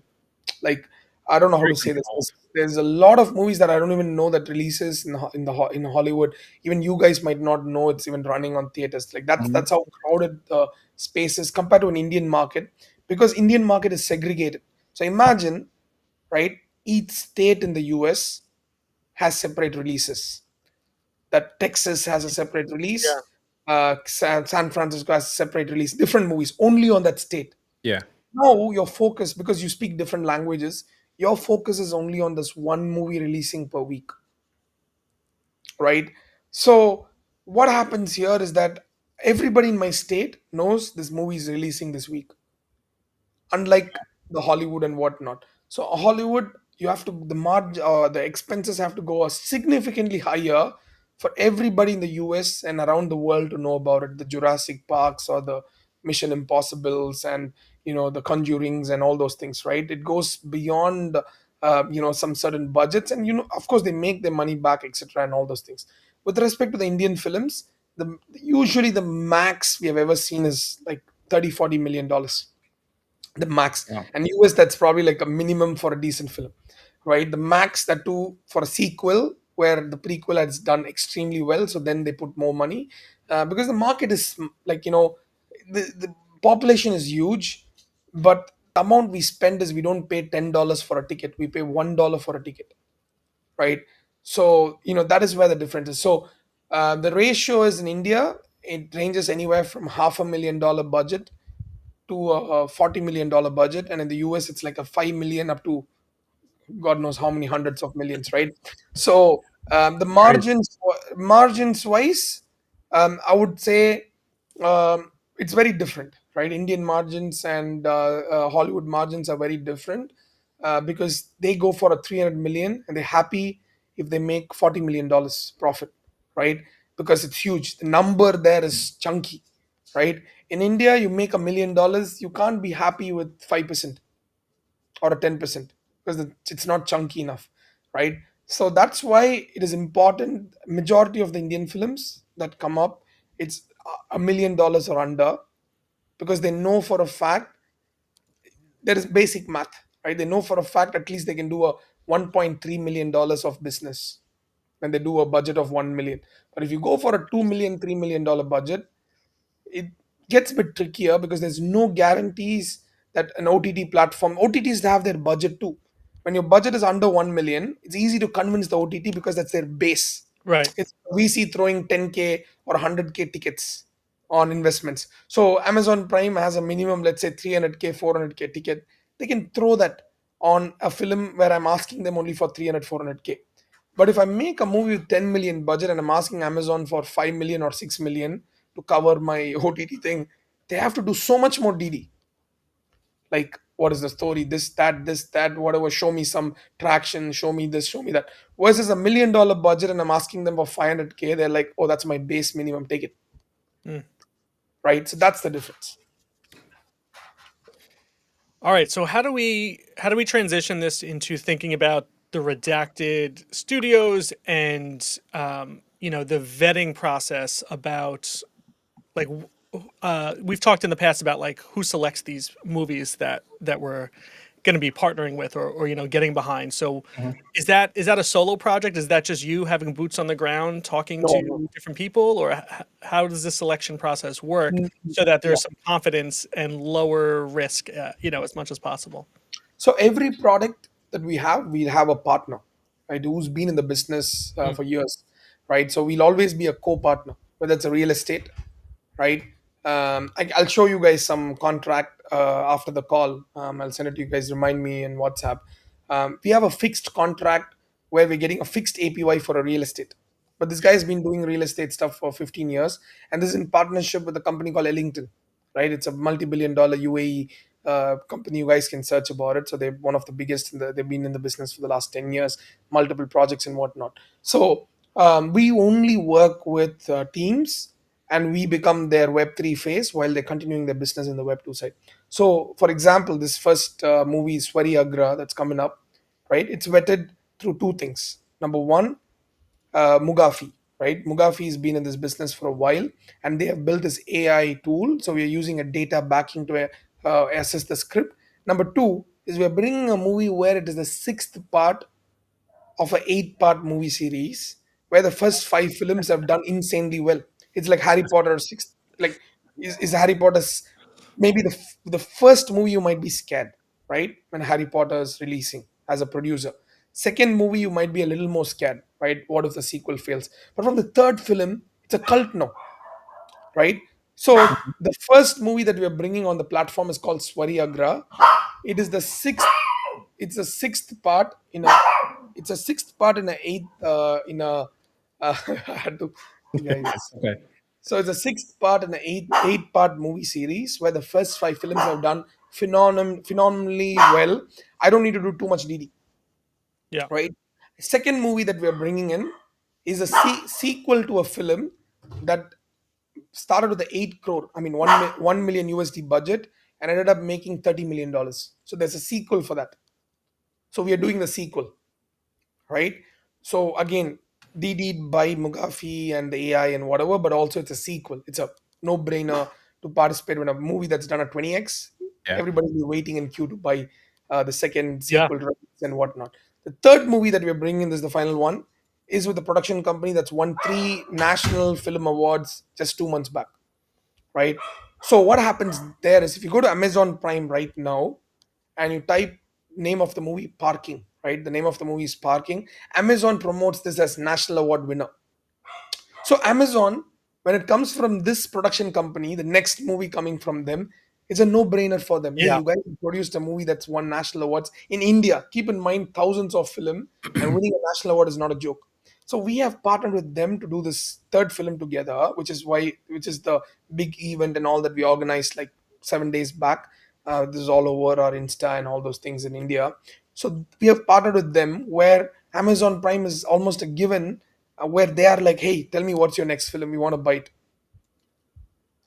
Like, I don't know how Very to say this. controlled. There's a lot of movies that I don't even know that releases in Hollywood. Even you guys might not know it's even running on theaters. Like Mhm. that's how crowded the space is compared to an Indian market, because Indian market is segregated. So imagine, right? Each state in the US has separate releases. That Texas has a separate Yeah. release. San Francisco has a separate release. Different movies only on that state. Yeah. Now your focus, because you speak different languages, your focus is only on this one movie releasing per week, right? So what happens here is that everybody in my state knows this movie is releasing this week, unlike the Hollywood and whatnot. So Hollywood, you have to the expenses have to go significantly higher for everybody in the US and around the world to know about it. The Jurassic Parks or the Mission Impossibles and the Conjurings and all those things, right? It goes beyond some certain budgets, and of course they make their money back, etc., and all those things. With respect to the Indian films, usually the max we have ever seen is like 30-40 million dollars, the max. Wow. And US, that's probably like a minimum for a decent film, right? The max, that too for a sequel where the prequel has done extremely well, so then they put more money, because the market is like, the population is huge, but the amount we spend is, we don't pay $10 for a ticket, we pay $1 for a ticket, right? So that is where the difference is. So the ratio is, in India it ranges anywhere from $500,000 budget to a $40 million budget, and in the US it's like a 5 million up to God knows how many hundreds of millions, right? So the Crazy. margins wise, I would say it's very different, right? Indian margins and Hollywood margins are very different, because they go for a 300 million and they're happy if they make $40 million profit, right? Because it's huge. The number there is chunky, right? In India, you make $1 million, you can't be happy with 5% or a 10%, because it's not chunky enough, right? So that's why it is important. Majority of the Indian films that come up, it's $1 million or under, because they know for a fact, there is basic math, right? They know for a fact at least they can do a $1.3 million of business when they do a budget of 1 million. But if you go for a 2 million, $3 million budget, it gets a bit trickier, because there's no guarantees that an OTT platform, OTTs have their budget too. When your budget is under 1 million, it's easy to convince the OTT, because that's their base. Right. It's VC throwing 10K or 100K tickets on investments. So Amazon Prime has a minimum, let's say 300K, 400K ticket. They can throw that on a film where I'm asking them only for 300, 400K. But if I make a movie with 10 million budget and I'm asking Amazon for 5 million or 6 million to cover my OTT thing, they have to do so much more DD. Like, what is the story? This, that, whatever. Show me some traction. Show me this. Show me that. Versus $1 million budget, and I'm asking them for 500K. They're like, oh, that's my base minimum. Take it. Mm. Right. So that's the difference. All right. So how do we transition this into thinking about the redacted studios and the vetting process about, like, we've talked in the past about like who selects these movies that we're going to be partnering with, or getting behind. So Mhm. is that a solo project? Is that just you having boots on the ground talking No, no. to different people, or how does the selection process work Mm, so that yeah. there's some confidence and lower risk, as much as possible? So every product that we have a partner, right, who's been in the business Mm. for years, right? So we'll always be a co-partner, whether it's a real estate, right? I'll show you guys some contract after the call. I'll send it to you guys. Remind me in WhatsApp. We have a fixed contract where we're getting a fixed APY for a real estate. But this guy's been doing real estate stuff for 15 years, and this is in partnership with a company called Ellington, right? It's a multi-billion-dollar UAE company. You guys can search about it. So they're one of the biggest. They've been in the business for the last 10 years, multiple projects and whatnot. So we only work with teams, and we become their Web3 face while they're continuing their business in the Web2 side. So, for example, this first movie, Swari Agra, that's coming up, right? It's vetted through two things. Number one, Mugafi, right? Mugafi has been in this business for a while, and they have built this AI tool. So we are using a data backing to assess the script. Number two is we are bringing a movie where it is the sixth part of a eight-part movie series, where the first five films have done insanely well. It's like Harry Potter six. Like is Harry Potter's maybe the first movie you might be scared, right? When Harry Potter is releasing as a producer. Second movie you might be a little more scared, right? What if the sequel fails? But from the third film, it's a cult now, right? So the first movie that we are bringing on the platform is called Swari Agra. It is the sixth. It's a sixth part in a. It's a sixth part in a eighth. In a. I had to. Yeah, yes. Okay. So it's a sixth part in an eight part movie series where the first five films have done phenomenally well. I don't need to do too much DD, Yeah. right? Second movie that we are bringing in is a sequel to a film that started with the 8 crore, I mean 1 million USD budget, and ended up making $30 million. So there's a sequel for that. So we are doing the sequel, right? So again, DD by Mugafi and the AI and whatever, but also it's a sequel. It's a no-brainer to participate in a movie that's done at 20x. Yeah. Everybody will be waiting in queue to buy the second Yeah. sequel rights and whatnot. The third movie that we're bringing, this is the final one, is with a production company that's won 3 national film awards just 2 months back, right? So what happens there is if you go to Amazon Prime right now and you type name of the movie Parking, right? The name of the movie is Parking. Amazon promotes this as national award winner. So Amazon, when it comes from this production company, the next movie coming from them, it's a no-brainer for them. Hey, Yeah. you guys produced a movie that's won national awards in India. Keep in mind, thousands of film, and winning a national award is not a joke. So we have partnered with them to do this third film together, which is the big event and all that we organized like 7 days back. This is all over our Insta and all those things in India. So we have partnered with them where Amazon Prime is almost a given, where they are like, hey, tell me what's your next film, we want to buy it,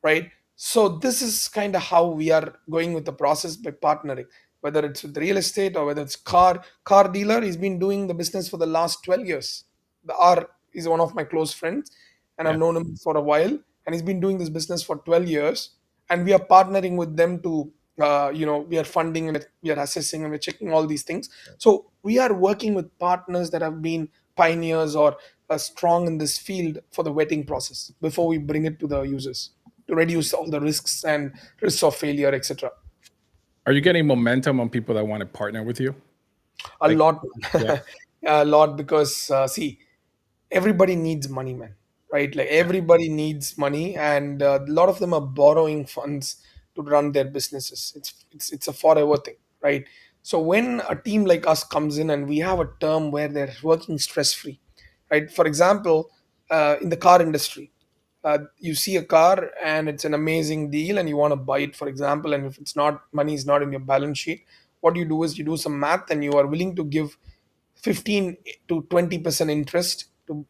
right? So this is kind of how we are going with the process by partnering, whether it's with real estate or whether it's car dealer. He's been doing the business for the last 12 years. The R is one of my close friends, and I've Yeah. known him for a while, and he's been doing this business for 12 years, and we are partnering with them to we are funding and we are assessing and we're checking all these things. So we are working with partners that have been pioneers or strong in this field for the vetting process before we bring it to the users to reduce all the risks and risks of failure, etc. Are you getting momentum on people that want to partner with you? A Like, lot. yeah. A lot, because see, everybody needs money, man, right? Like Yeah. everybody needs money, and a lot of them are borrowing funds to run their businesses. It's a forever thing, right? So when a team like us comes in and we have a term where they're working stress free, right? For example, in the car industry, you see a car and it's an amazing deal and you want to buy it, for example, and if it's not, money is not in your balance sheet, what you do is you do some math and you are willing to give 15 to 20% interest to,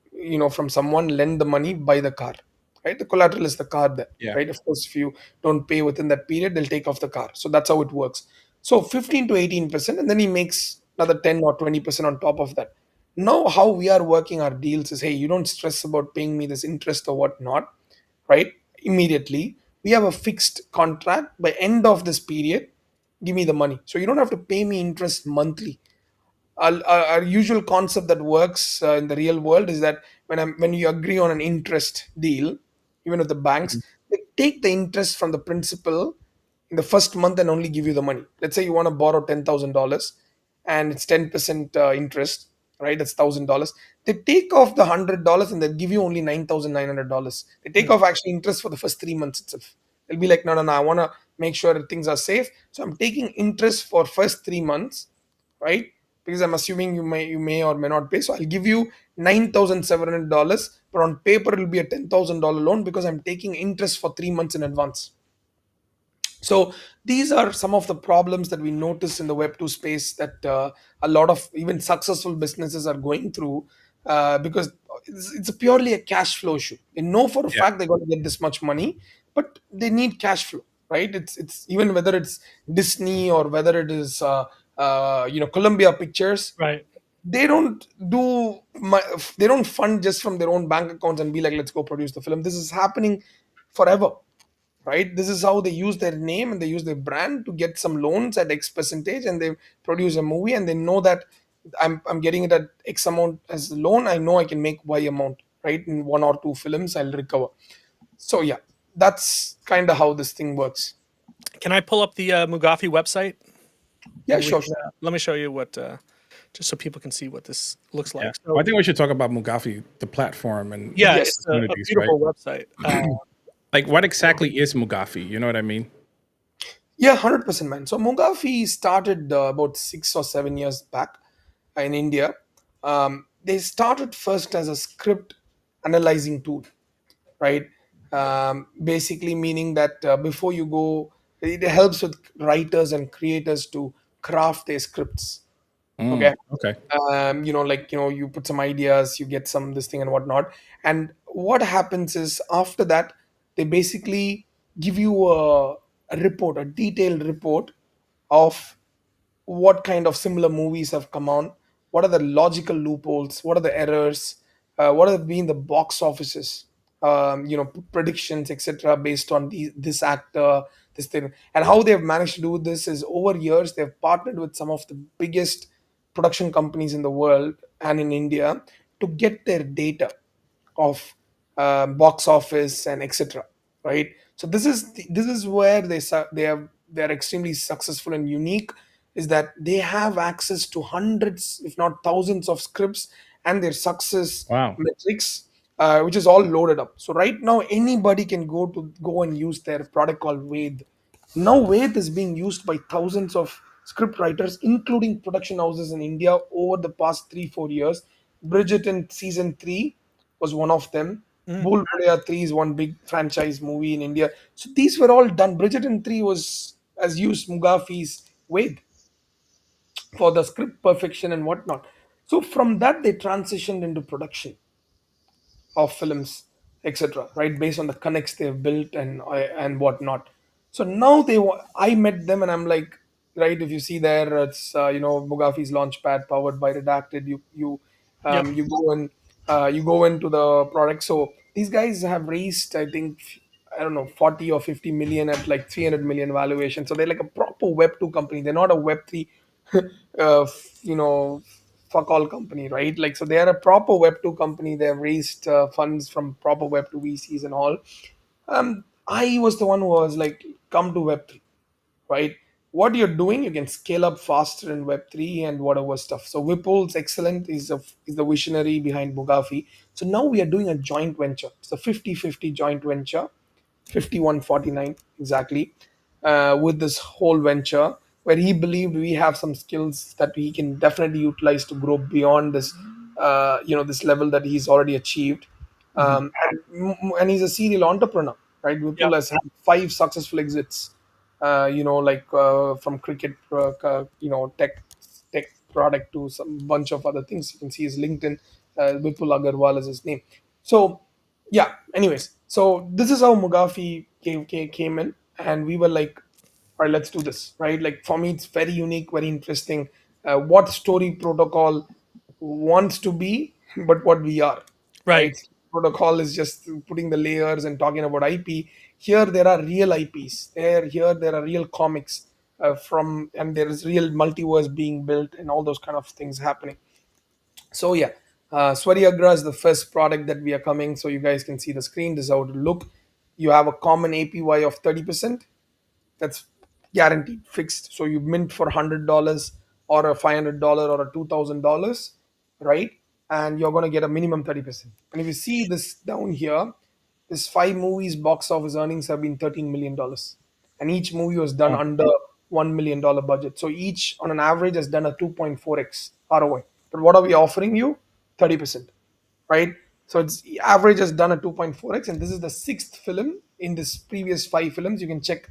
from someone, lend the money, buy the car, right? The collateral is the car there, Yeah. right? Of course, if you don't pay within that period, they'll take off the car. So that's how it works. So 15 to 18%, and then he makes another 10 or 20% on top of that. Now how we are working our deals is, hey, you don't stress about paying me this interest or whatnot, right? Immediately we have a fixed contract. By end of this period, give me the money, so you don't have to pay me interest monthly. Our usual concept that works in the real world is that when you agree on an interest deal, even with the banks, Mhm. they take the interest from the principal in the first month and only give you the money. Let's say you want to borrow $10,000 and it's 10% interest, right? That's $1,000. They take off the $100 and they give you only $9,900. They take Hmm. off actually interest for the first 3 months itself. They'll be like, no, no, no, I want to make sure things are safe, so I'm taking interest for first 3 months, right? Because I'm assuming you may or may not pay. So I'll give you $9,700, but on paper it'll be a $10,000 loan because I'm taking interest for 3 months in advance. So these are some of the problems that we notice in the web 2 space that a lot of even successful businesses are going through, because it's purely a cash flow issue. They know for a Yeah. fact they're going to get this much money, but they need cash flow, right? It's even whether it's Disney or whether it is Columbia Pictures. Right. They don't they don't fund just from their own bank accounts and be like, let's go produce the film. This is happening forever, right? This is how they use their name and they use their brand to get some loans at X percentage, and they produce a movie, and they know that I'm getting it at X amount as a loan. I know I can make Y amount, right? In one or two films, I'll recover. So yeah, that's kind of how this thing works. Can I pull up the Mugafi website Yeah, and we sure, can, sure. let me show you what just so people can see what this looks Yeah. like. Well, I So think we should talk about Mugafi, the platform and yeah, the it's Yes. a opportunities, right? beautiful website. Like, what exactly is Mugafi? You know what I mean? Yeah, 100%, man. So Mogafi started about 6 or 7 years back in India. They started first as a script analyzing tool, right? Basically, meaning that before you go, it helps with writers and creators to craft their scripts. Okay. Okay. You put some ideas, you get some this thing and whatnot. And what happens is after that, they basically give you a report, a detailed report of what kind of similar movies have come on, what are the logical loopholes, what are the errors, what have been the box offices, predictions, etc., based on this actor, this thing. And how they've managed to do this is over years they've partnered with some of the biggest production companies in the world and in India to get their data of box office and etc. Right. So this is where they're extremely successful and unique, is that they have access to hundreds, if not thousands, of scripts and their success Wow. metrics, which is all loaded up. So right now anybody can go and use their product called Ved. Now Ved is being used by thousands of script writers, including production houses in India over the past 3 4 years. Bridgerton season 3 was one of them. mm, Bull Budaya 3 is one big franchise movie in India. So these were all done. Bridgerton 3 was as used Mugafi's Ved for the script perfection and whatnot. So from that they transitioned into production of films, etc. Right, based on the connects they've built and whatnot. So now I met them and I'm like, right, if you see there, it's Mugafi's Launchpad powered by Redacted. yep. You go and you go into the product. So these guys have raised, I think, I don't know, 40 or 50 million at like 300 million valuation. So they're like a proper Web 2 company. They're not a Web 3 you know fuck all company, right? Like, so they are a proper Web 2 company. They have raised funds from proper Web 2 VCs and all. I was the one who was like, come to Web 3, right? What you're doing, you can scale up faster in Web 3 and whatever stuff. So Whipple's excellent, is the visionary behind Bugafi. So now we are doing a joint venture. It's a 50-50 joint venture, 51-49 exactly, with this whole venture, where he believed we have some skills that he can definitely utilize to grow beyond this, this level that he's already achieved. Mhm. And he's a serial entrepreneur, right? Yep. Vipul has had 5 successful exits, from cricket, tech product to some bunch of other things. You can see his LinkedIn. Vipul Agarwal is his name. So yeah, anyways, so this is how Mugafi came in, and we were like, all right, let's do this, right? Like, for me it's very unique, very interesting, what story protocol wants to be, but what we are, Right. right? Protocol is just putting the layers and talking about IP. Here there are real IPs, there are real comics, and there is real multiverse being built and all those kind of things happening. So yeah, Swariagra is the first product that we are coming. So you guys can see the screen. This is how it will look. You have a common APY of 30%. That's guaranteed, fixed. So you mint for $100 or a $500 or a $2,000, right? And you're gonna get a minimum 30%. And if you see this down here, this 5 movies box office earnings have been $13 million, and each movie was done Oh, under $1 million budget. So each, on an average, has done a 2.4x ROI. But what are we offering you? 30%, right? So its average has done a 2.4x, and this is the sixth film in this previous 5 films. You can check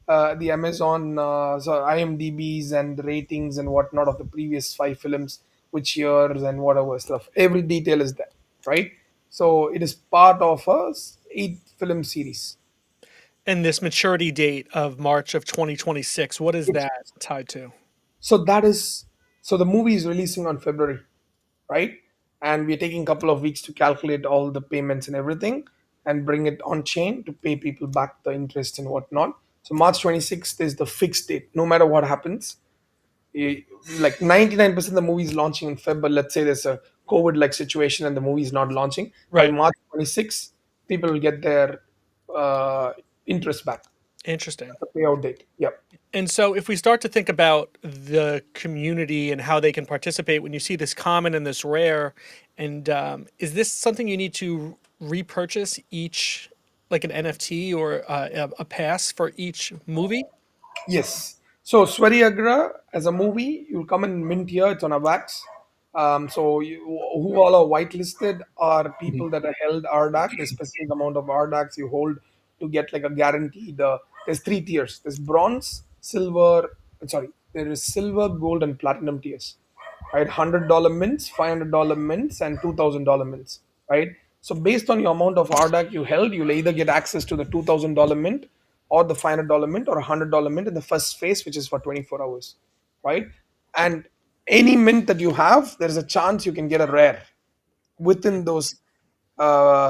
the Amazon, so IMDb's and the ratings and whatnot of the previous 5 films, which years and whatever stuff. Every detail is there, right? So it is part of a 8 film series. And this maturity date of March of 2026, what is It's, that tied to? so that is so the movie is releasing on February, right? And we're taking a couple of weeks to calculate all the payments and everything and bring it on chain to pay people back the interest and whatnot. So March 26th is the fixed date. No matter what happens, you, like 99% of the movie is launching in Feb, but let's say there's a COVID like situation and the movie is not launching. By Right. March 26th, people will get their uh, interest back Interesting. at the payout date. Yep. And so, if we start to think about the community and how they can participate when you see this common and this rare, and is this something you need to repurchase each, like an NFT or a pass for each movie? Yes. So Swariagra as a movie, you'll come and mint here. It's on a wax. So who all are whitelisted are Mhm. people that are held RDAC. There's specific amount of RDACs you hold to get like a guaranteed. There's 3 tiers. There's bronze, silver. Sorry, there is silver, gold, and platinum tiers. Right, $100 mints, $500 mints, and $2,000 mints. Right. So based on your amount of RDAC you held, you'll either get access to the $2,000 mint or the $500 mint or $100 mint in the first phase, which is for 24 hours, right? And any mint that you have, there's a chance you can get a rare within those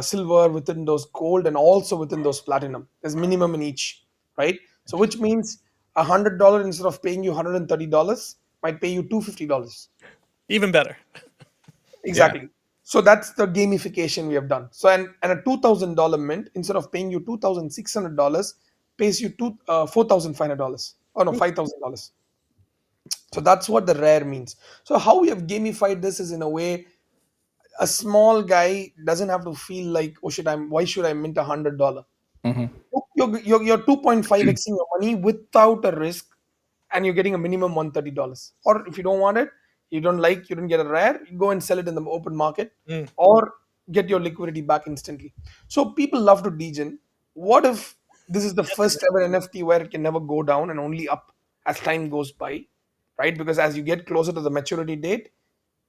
silver, within those gold, and also within those platinum. There's minimum in each, right? So which means $100 instead of paying you $130 might pay you $250. Even better. Yeah. Exactly. So that's the gamification we have done. So and a $2,000 mint instead of paying you $2,600 pays you $4,500. Oh no, $5,000. So that's what the rare means. So how we have gamified this is in a way a small guy doesn't have to feel like, oh shit, why should I mint $100? Hmm. You're 2.5xing your money without a risk, and you're getting a minimum $130. Or if you don't want it, you don't get a rare, you go and sell it in the open market, Mm. or get your liquidity back instantly. So people love to degen. What if this is the first ever NFT where it can never go down and only up as time goes by, right? Because as you get closer to the maturity date,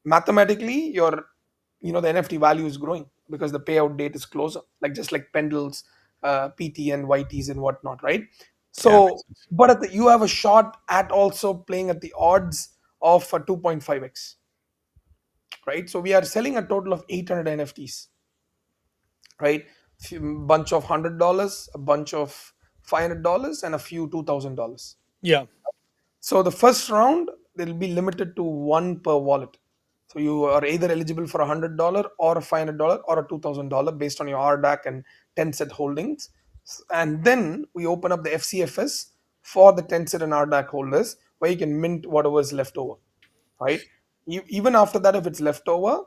mathematically your the NFT value is growing because the payout date is closer, like just like pendles, PT and YTs and whatnot, right? Yeah. So but you have a shot at also playing at the odds of a 2.5x, right? So we are selling a total of 800 NFTs, right? Bunch of $100, a bunch of $500, and a few $2,000. Yeah. So the first round they'll be limited to one per wallet. So you are either eligible for $100 or a $500 or a $2,000 based on your RDAC and 10 set holdings. And then we open up the FCFS for the 10 set and RDAC holders where you can mint whatever is left over, right? Even after that, if it's left over,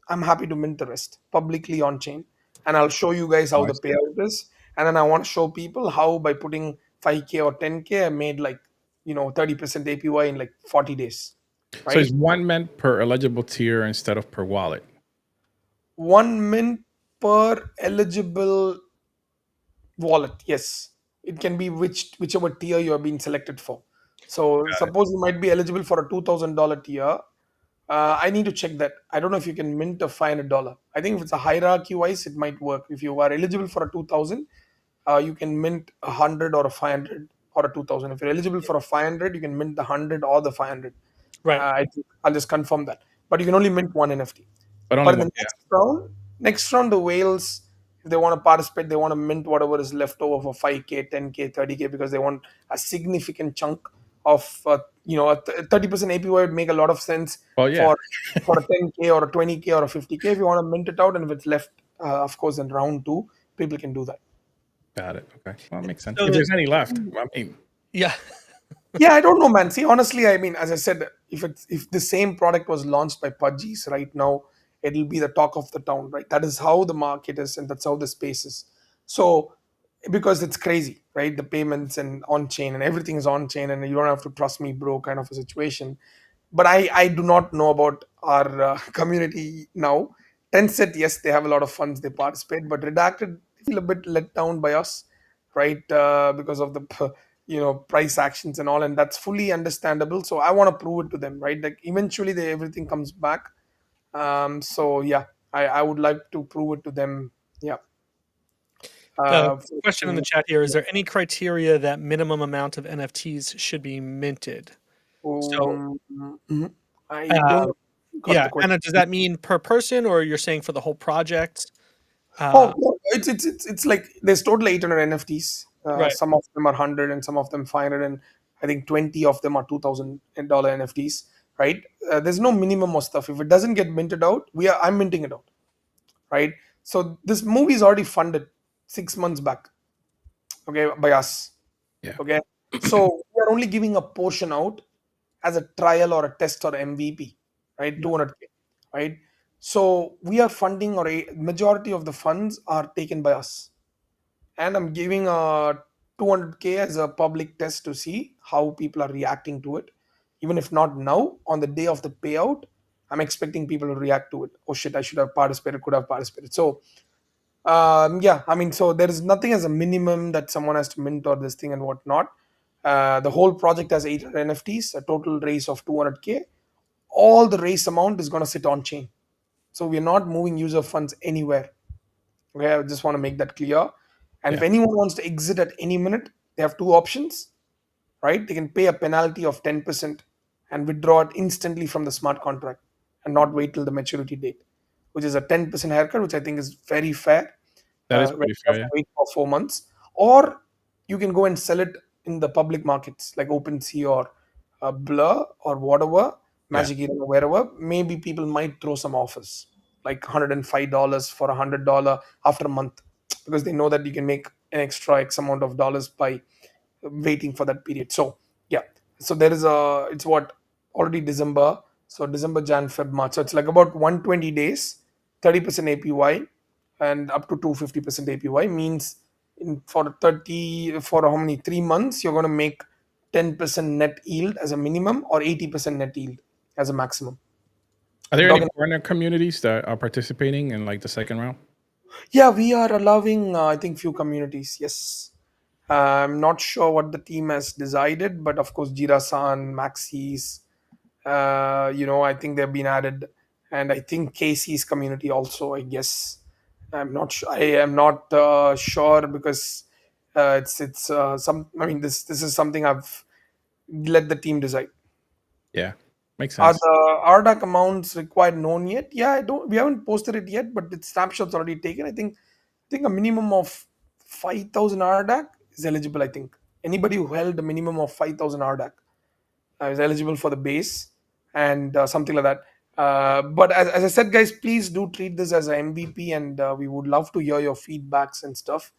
I'm happy to mint the rest publicly on chain. And I'll show you guys Oh, how I the see. payout is. And then I want to show people how by putting 5K or 10K, I made like 30% APY in like 40 days, So right? it's one mint per eligible tier instead of per wallet. One mint per eligible wallet. Yes, it can be whichever tier you have been selected for. So Got it. suppose you might be eligible for a $2,000 tier. I need to check that. I don't know if you can mint a $500. I think if it's a hierarchy wise, it might work. If you are eligible for a 2,000, you can mint 100 or a 500 or a 2,000. If you're eligible for a 500, you can mint the 100 or the 500. Right. I think I'll just confirm that. But you can only mint one NFT. But only But in one. the Yeah. next round, the whales, if they want to participate, they want to mint whatever is left over for 5K, 10K, 30K because they want a significant chunk of, 30% APY would make a lot of sense Oh yeah. for a 10K or a 20K or a 50K. If you want to mint it out and if it's left, of course, in round two, people can do that. Got it. Okay. Well, that makes sense. So If the, there's any left, I mean, yeah. Yeah, I don't know, man. See, honestly, I mean, as I said, if the same product was launched by Pudgies right now, it'll be the talk of the town, right? That is how the market is, and that's how the space is. So, because it's crazy, right? The payments and on chain and everything is on chain, and you don't have to trust me, bro, kind of a situation. But I do not know about our community now. Tencent, yes, they have a lot of funds, they participate, but Redacted, they feel a bit let down by us, right? Because of the price actions and all, and that's fully understandable. So I want to prove it to them, right? Like eventually everything comes back. So yeah, I would like to prove it to them. Yeah. First Question in the thing, chat here: is there any criteria that minimum amount of NFTs should be minted? So, mhm. I uh, don't got yeah, the question. and does that mean per person, or you're saying for the whole project? Oh, Uh, no, it's like there's total 800 NFTs. right, Some of them are 100 and some of them 500, and I think 20 of them are $2,000 NFTs. Right? There's no minimum of stuff. If it doesn't get minted out, I'm minting it out. Right? So this movie is already funded 6 months back. Okay, by us. Yeah. Okay, so we are only giving a portion out as a trial or a test or MVP, right? yeah, 200K, right? So we are funding, or a majority of the funds are taken by us, and I'm giving a 200K as a public test to see how people are reacting to it. Even if not now, on the day of the payout, I'm expecting people to react to it. Oh shit, I should have participated, could have participated. So yeah, I mean, so there is nothing as a minimum that someone has to mint or this thing and whatnot. The whole project has 800 NFTs, a total raise of 200K. All the raise amount is going to sit on chain. So we're not moving user funds anywhere. Okay, I just want to make that clear. And if Yeah. anyone wants to exit at any minute, they have two options, right? They can pay a penalty of 10% and withdraw it instantly from the smart contract and not wait till the maturity date, which is a 10% haircut, which I think is very fair. That is When pretty you have fair. to Yeah. wait for 4 months, or you can go and sell it in the public markets like OpenSea or Blur or whatever, Yeah. Magic Eden or wherever. Maybe people might throw some offers like $105 for $100 after a month, because they know that you can make an extra X amount of dollars by waiting for that period. So yeah, so there is it's what, already December. So December, Jan, Feb, March. So it's like about 120 days, 30% APY, and up to 250% APY means for 30, for how many, 3 months, you're going to make 10% net yield as a minimum, or 80% net yield as a maximum. Are I'm there any talking. partner communities that are participating in like the second round? Yeah, we are allowing, I think, few communities. Yes. I'm not sure what the team has decided, but of course, Jira-san, Maxis, I think they've been added, and I think Casey's community also. I guess I'm not sure. I am not sure, because it's some. I mean, this is something I've let the team decide. Yeah. Makes Are sense. the RDAC amounts required known yet? Yeah, I don't. We haven't posted it yet, but the snapshot's already taken. I think a minimum of 5,000 RDAC is eligible. I think anybody who held a minimum of 5,000 RDAC is eligible for the base, and something like that. But as I said, guys, please do treat this as a MVP, and we would love to hear your feedbacks and stuff.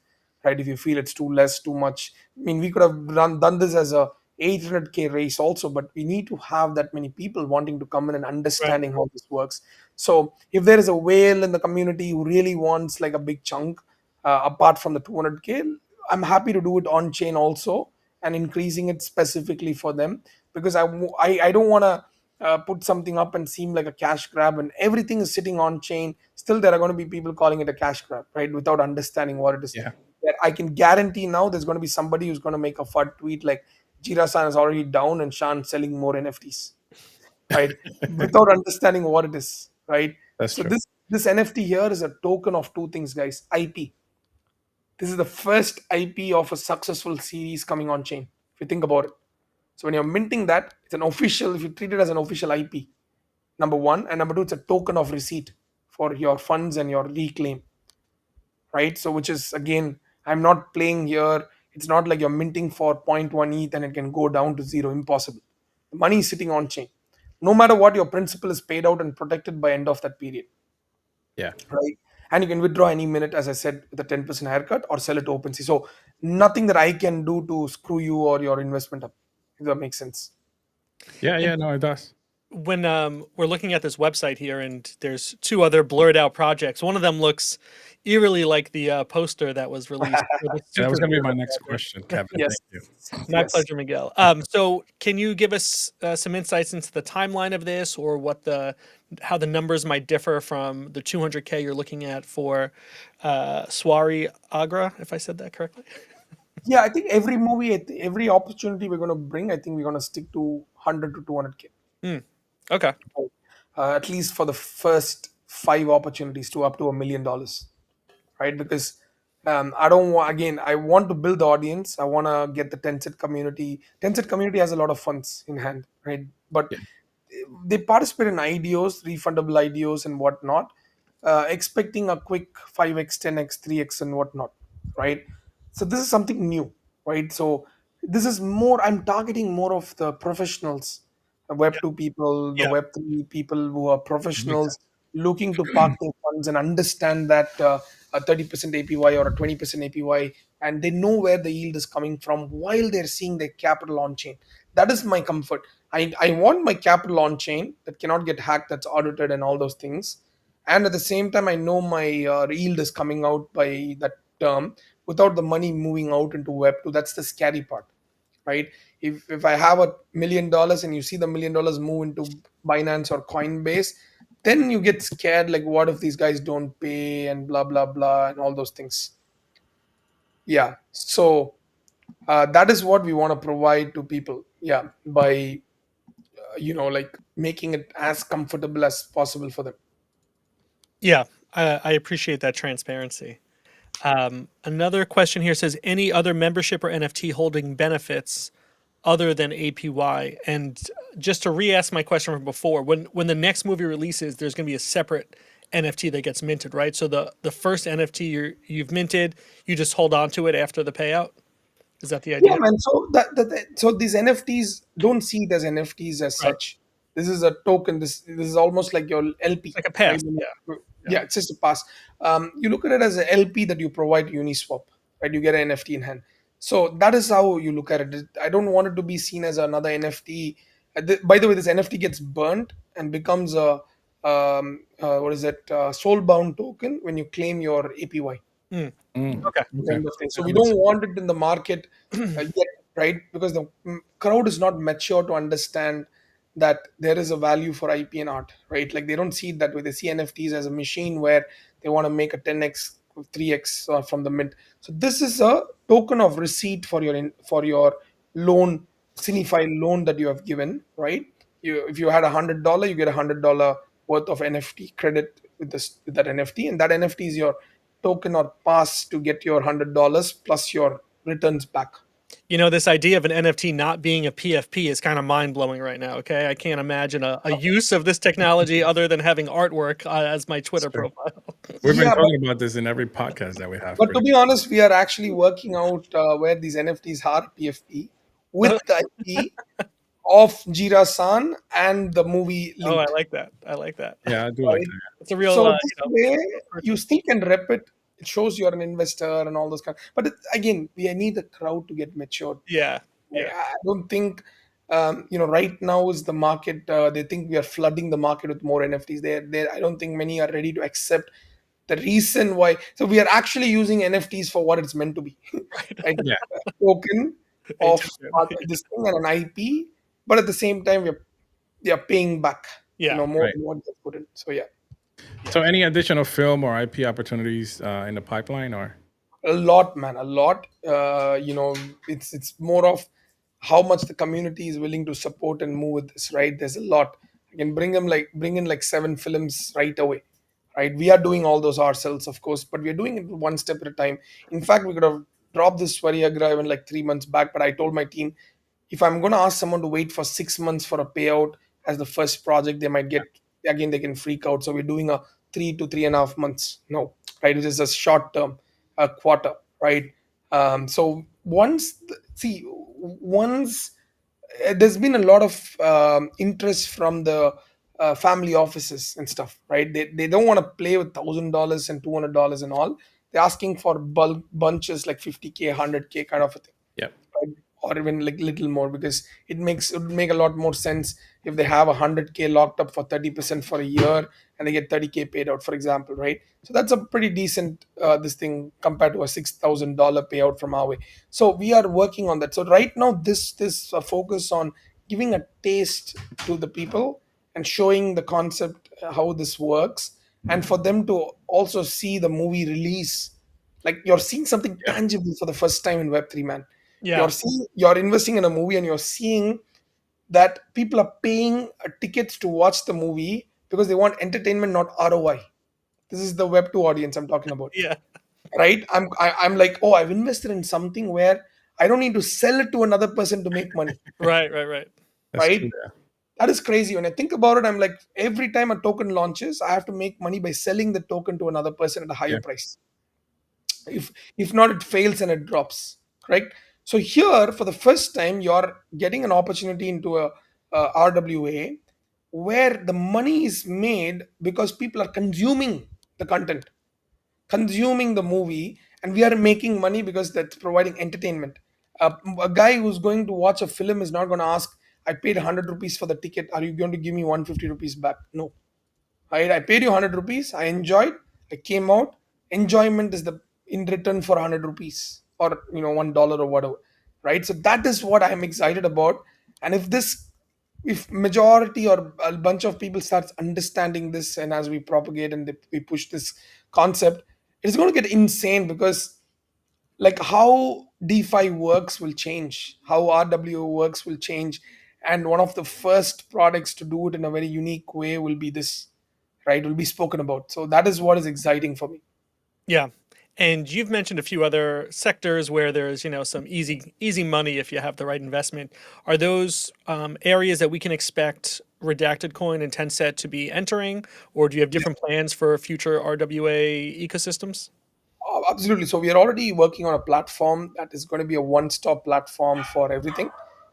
Right? If you feel it's too less, too much. I mean, we could have done this as a 800K race also, but we need to have that many people wanting to come in and right. understanding how this works. So if there is a whale in the community who really wants like a big chunk, apart from the 200K, I'm happy to do it on chain also, and increasing it specifically for them, because I don't want to put something up and seem like a cash grab, and everything is sitting on chain. Still, there are going to be people calling it a cash grab, right, without understanding what it is. Yeah. That I can guarantee now, there's going to be somebody who's going to make a FUD tweet like, Jira-san is already down and Shan selling more NFTs, right, without understanding what it is, right. That's So true. this NFT here is a token of two things, guys. IP. This is the first IP of a successful series coming on chain, if you think about it. So when you're minting that, it's an official, if you treat it as an official IP, number one. And number two, it's a token of receipt for your funds and your reclaim, right? So which is, again, I'm not playing here. It's not like you're minting for zero point 0.1 ETH and it can go down to zero. Impossible. The money is sitting on chain. No matter what, your principal is paid out and protected by end of that period, Yeah. right? And you can withdraw any minute, as I said, with a 10% haircut, or sell it to OpenSea. So nothing that I can do to screw you or your investment up, if that makes sense. Yeah. Yeah. No, it does. When we're looking at this website here, and there's two other blurred out projects. One of them looks eerily like the poster that was released for the Yeah, that was super going to be blurred my out next project. question, Kevin. Yes. Thank you. My Yes. pleasure, Miguel. So can you give us some insights into the timeline of this, or how the numbers might differ from the 200K you're looking at for Swari Agra, if I said that correctly? Yeah, I think every movie, every opportunity we're going to bring, I think we're going to stick to 100 to 200K. Hmm. Okay. At least for the first five opportunities to up to $1 million, right? Because I don't want, again, I want to build the audience. I want to get the Tencent community. Tencent community has a lot of funds in hand, right? But Yeah. they participate in IDOs, refundable IDOs, and whatnot, expecting a quick 5x, 10x, 3x, and whatnot, right? So this is something new, right? So this is more, I'm targeting more of the professionals, the Web 2 people, the Yeah. Web 3 people who are That makes professionals sense. looking to park their funds and understand that a 30% APY or a 20% APY, and they know where the yield is coming from while they're seeing their capital on chain. That is my comfort. I want my capital on chain that cannot get hacked, that's audited, and all those things. And at the same time, I know my yield is coming out by that term without the money moving out into Web 2. That's the scary part, right? If I have $1 million and you see the $1 million move into Binance or Coinbase, then you get scared, like what if these guys don't pay and blah blah blah and all those things. Yeah, so that is what we want to provide to people, yeah, by like making it as comfortable as possible for them. Yeah. I appreciate that transparency. Another question here says any other membership or NFT holding benefits other than APY. And just to re-ask my question from before, when the next movie releases, there's going to be a separate NFT that gets minted, right? So the first NFT you've minted, you just hold on to it after the payout. Is that the Yeah, idea? man. So so these NFTs, don't see it as NFTs as Right. such. This is a token. This is almost like your It's LP, like a right? pass. Yeah. Yeah. Yeah, it's just a pass. You look at it as an LP that you provide to Uniswap, right? You get an NFT in hand. So that is how you look at it. I don't want it to be seen as another NFT. By the way, this NFT gets burnt and becomes a what is it? Soul bound token when you claim your APY, Mm, Mm, okay. okay. kind of thing. So That we makes don't sense. want it in the market yet, right? Because the crowd is not mature to understand that there is a value for IP and art, right? Like they don't see it that way. They see NFTs as a machine where they want to make a 10x, 3x from the mint. So this is a token of receipt for for your loan, Signify loan that you have given, right? If you had $100, you get $100 worth of NFT credit with this with that NFT, and that NFT is your token or pass to get your $100 plus your returns back. This idea of an NFT not being a PFP is kind of mind blowing right now. Okay. I can't imagine a use of this technology other than having artwork as my That's Twitter true. profile. We've been Yeah, talking about this in every podcast that we have, but to pretty be honest, we are actually working out where these NFTs are PFP with the IP of Jira San and the movie Oh, I linked. like that. I like that. Yeah, I do like Right? that. It's a real, So this way, you purchase. still can rep it. It shows you're an investor and all those kind. But again, we need the crowd to get matured. Yeah. Yeah. I don't think right now is the market. They think we are flooding the market with more NFTs. I don't think many are ready to accept the reason why. So we are actually using NFTs for what it's meant to be, Right. right? Yeah. A token A of token. this thing and an IP, but at the same time we are paying back, Yeah. more Right. than what they put in. So yeah. Yeah. So, any additional film or IP opportunities in the pipeline, or A lot, man, a lot. It's more of how much the community is willing to support and move with this, right? There's a lot. I can bring in like 7 films right away, right? We are doing all those ourselves, of course, but we are doing it one step at a time. In fact, we could have dropped this Varyagra even like 3 months back, but I told my team, if I'm going to ask someone to wait for 6 months for a payout as the first project, they might get, again, they can freak out. So we're doing a 3 to 3.5 months. No, right? It is a short term, a quarter, right? So once there's been a lot of interest from the family offices and stuff, right? They don't want to play with $1,000 and $200 and all. They're asking for bulk bunches like 50K, 100K kind of a thing, yeah, right? Or even like little more, because it would make a lot more sense if they have 100K locked up for 30% for a year and they get 30K paid out, for example, right? So that's a pretty decent this thing compared to a $6,000 payout from our way. So we are working on that. So right now this focus on giving a taste to the people and showing the concept, how this works, and for them to also see the movie release Like you're seeing something Yeah. tangible for the first time in Web3, man. Yeah. You're investing in a movie and you're seeing that people are paying tickets to watch the movie because they want entertainment, not ROI. This is the Web2 audience I'm talking about, Yeah. right? I'm like, oh, I've invested in something where I don't need to sell it to another person to make money, Right. Right. Right. That's right? true. Yeah. That is crazy. When I think about it, I'm like, every time a token launches, I have to make money by selling the token to another person at a higher Yeah. price. If not, it fails and it drops, correct? So here, for the first time, you're getting an opportunity into a RWA where the money is made because people are consuming the content, consuming the movie, and we are making money because that's providing entertainment. A guy who's going to watch a film is not going to ask, I paid 100 rupees for the ticket, are you going to give me 150 rupees back? No, right? I paid you 100 rupees, I enjoyed, I came out. Enjoyment is the in return for 100 rupees, or $1 or whatever, right? So that is what I'm excited about. And if majority or a bunch of people starts understanding this, and as we propagate and we push this concept, it's going to get insane, because like how DeFi works will change, how RWA works will change, and one of the first products to do it in a very unique way will be this, right? Will be spoken about. So that is what is exciting for me. Yeah. And you've mentioned a few other sectors where there's, some easy money if you have the right investment. Are those areas that we can expect Redacted Coin and Tencent to be entering, or do you have different plans for future RWA ecosystems? Oh, absolutely. So we are already working on a platform that is going to be a one-stop platform for everything,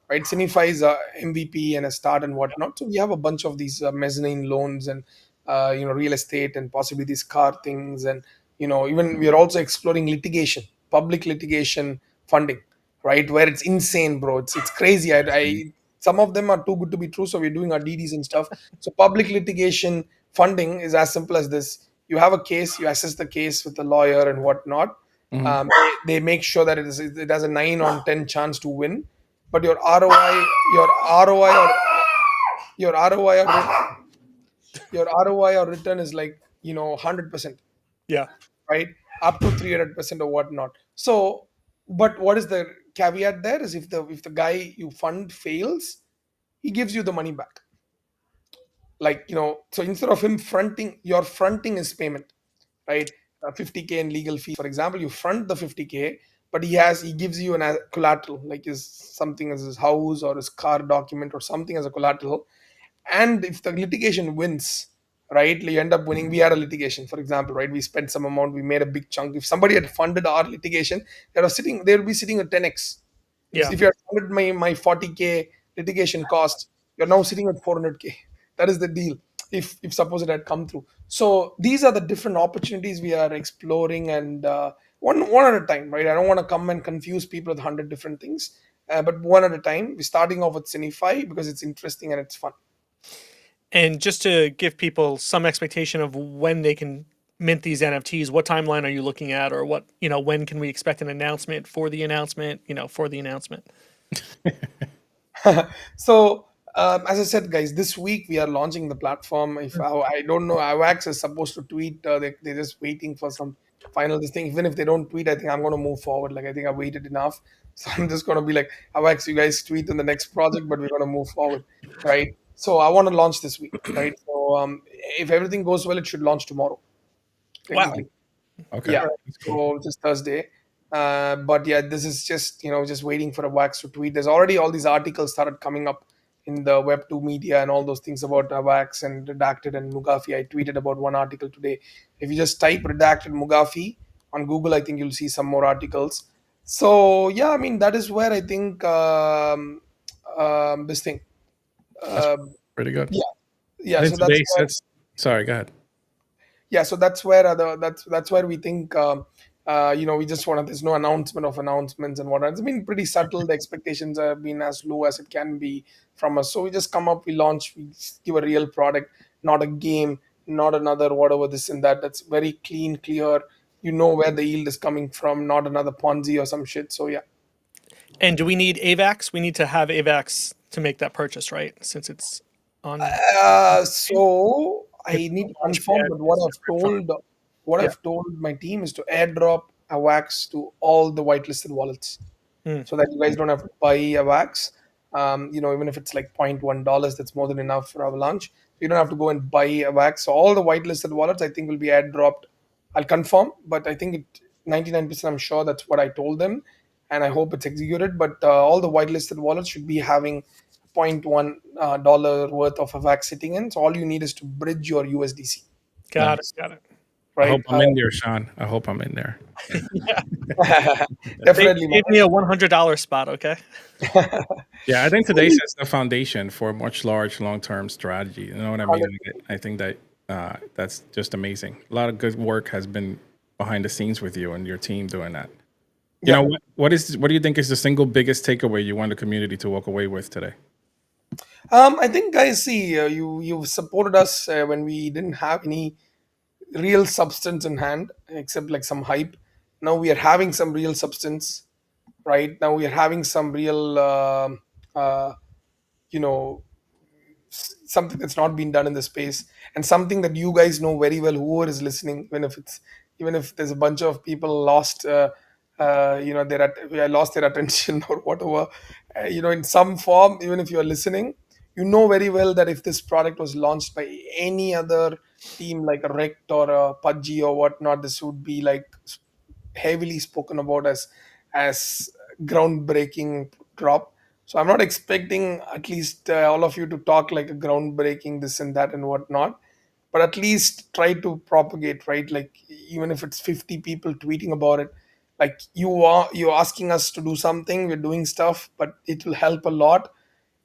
right? Signify is a MVP and a start and whatnot. So we have a bunch of these mezzanine loans and real estate and possibly these car things, and even we are also exploring litigation, public litigation funding, right? Where it's insane, bro. It's crazy. I Some of them are too good to be true, so we're doing our DDs and stuff. So public litigation funding is as simple as this: you have a case, you assess the case with the lawyer and whatnot. Hmm. They make sure that it has a 9 on 10 chance to win, but your ROI, your ROI or your ROI or return is like 100%, Yeah. right? Up to 300% or whatnot. So, but what is the caveat there is, if the guy you fund fails, he gives you the money back. Like so instead of him fronting, your fronting his payment, right? 50K in legal fees, for example, you front the 50K, but he gives you an collateral, like his something as his house or his car document or something as a collateral. And if the litigation wins, right, you end up winning. We had a litigation, for example, right? We spent some amount, we made a big chunk. If somebody had funded our litigation, they'll be sitting at 10x. if, Yeah. if you had funded my 40K litigation cost, you're now sitting at 400K. That is the deal, if suppose it had come through. So these are the different opportunities we are exploring, and one at a time, right? I don't want to come and confuse people with 100 different things, but one at a time. We're starting off with Signify because it's interesting and it's fun. And just to give people some expectation of when they can mint these NFTs, what timeline are you looking at, or when can we expect an announcement for the announcement, for the announcement? So as I said, guys, this week we are launching the platform. If I don't know, Avax is supposed to tweet. They're just waiting for some final this thing. Even if they don't tweet, I think I'm going to move forward. Like, I think I've waited enough, so I'm just going to be like, Avax, you guys tweet on the next project, but we're going to move forward, right? So I want to launch this week, right? So if everything goes well, it should launch tomorrow, Wow. technically. Okay. Yeah, That's cool. so just Thursday. But yeah, this is just just waiting for a wax to tweet. There's already all these articles started coming up in the Web2 media and all those things about Wax and Redacted and Mugafi. I tweeted about one article today. If you just type Redacted Mugafi on Google, I think you'll see some more articles. So yeah, I mean that is where I think this thing. That's Um pretty good. yeah, I yeah. think So that's today where sets. Sorry, go ahead. yeah, so that's where that's where we think we just want to, there's no announcement of announcements and whatnot. It's been pretty subtle. The expectations have been as low as it can be from us, so we just come up, we launch, we give a real product, not a game, not another whatever this and that. That's very clean, clear. You know where the yield is coming from, not another Ponzi or some shit. So yeah. And do we need AVAX? We need to have AVAX to make that purchase, right? Since it's on So it's I need to on confirm, but what separate I've from told what yeah. I've told my team is to airdrop AVAX to all the whitelisted wallets, Hmm. so that you guys don't have to buy AVAX. Even if it's like $0.1, that's more than enough for Avalanche. You don't have to go and buy AVAX. So all the whitelisted wallets, I think, will be airdropped. I'll confirm, but I think 99% I'm sure that's what I told them, and I hope it's executed. But all the whitelisted wallets should be having $0.1 dollar worth of AVAX sitting in. So all you need is to bridge your USDC, Got it. Nice. Got it. I hope right? I'm in there, Sean. I hope I'm in there. Yeah. Definitely, Save me a $100 spot, okay? Yeah, I think today sets the foundation for a much large long-term strategy. You know what I mean? 100%. I think that that's just amazing. A lot of good work has been behind the scenes with you and your team doing that. You Yeah. know, what do you think is the single biggest takeaway you want the community to walk away with today? I think, guys, see, you've supported us when we didn't have any real substance in hand, except like some hype. Now we are having some real substance, right? Now we are having some real, uh, you know, something that's not been done in the space, and something that you guys know very well, whoever is listening, even if there's a bunch of people lost lost their attention or whatever, in some form, even if you're listening, you know very well that if this product was launched by any other team like a Rect or a Pudgy or whatnot, this would be like heavily spoken about as groundbreaking drop. So I'm not expecting at least all of you to talk like a groundbreaking this and that and whatnot, but at least try to propagate, right? Like even if it's 50 people tweeting about it, like you're asking us to do something, we're doing stuff, but it will help a lot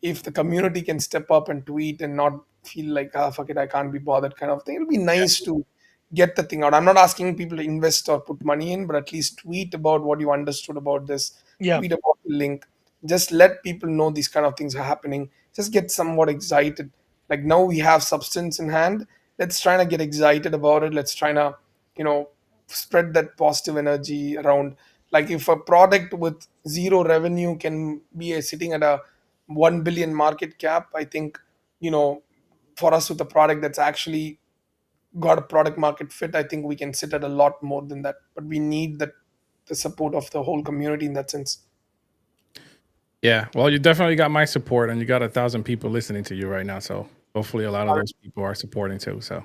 if the community can step up and tweet and not feel like, ah, fuck it, I can't be bothered kind of thing. It'll be nice to get the thing out. I'm not asking people to invest or put money in, but at least tweet about what you understood about this, Yeah. tweet about the link. Just let people know these kind of things are happening. Just get somewhat excited. Like now we have substance in hand. Let's try to get excited about it. Let's try to, you know, spread that positive energy around. Like if a product with zero revenue can be sitting at a 1 billion market cap, I think, for us with a product that's actually got a product market fit, I think we can sit at a lot more than that. But we need the support of the whole community in that sense. Yeah, well, you definitely got my support, and you got 1,000 people listening to you right now. So hopefully, a lot of those people are supporting too. So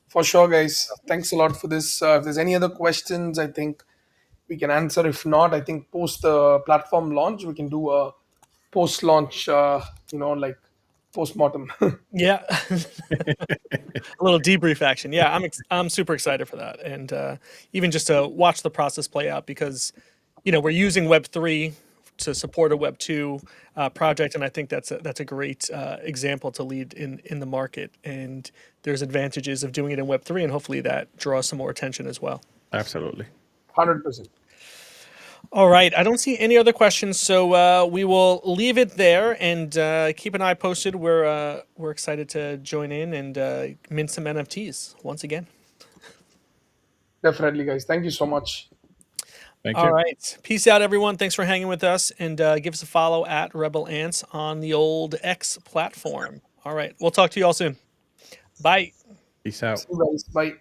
For sure, guys. Thanks a lot for this. If there's any other questions, I think we can answer. If not, I think post the platform launch, we can do a post launch, like post mortem. Yeah. A little debrief action. Yeah, I'm super excited for that, and even just to watch the process play out, because we're using Web3 to support a Web2 project, and I think that's a great example to lead in the market. And there's advantages of doing it in Web3, and hopefully that draws some more attention as well. absolutely. 100%. All right, I don't see any other questions, so we will leave it there and keep an eye posted. We're excited to join in and mint some NFTs once again. Definitely, guys. Thank you so much. Thank All you. right, peace out, everyone. Thanks for hanging with us, and give us a follow at Rebel Ants on the old X platform. All right, we'll talk to you all soon. Bye. Peace out. See you guys. Bye.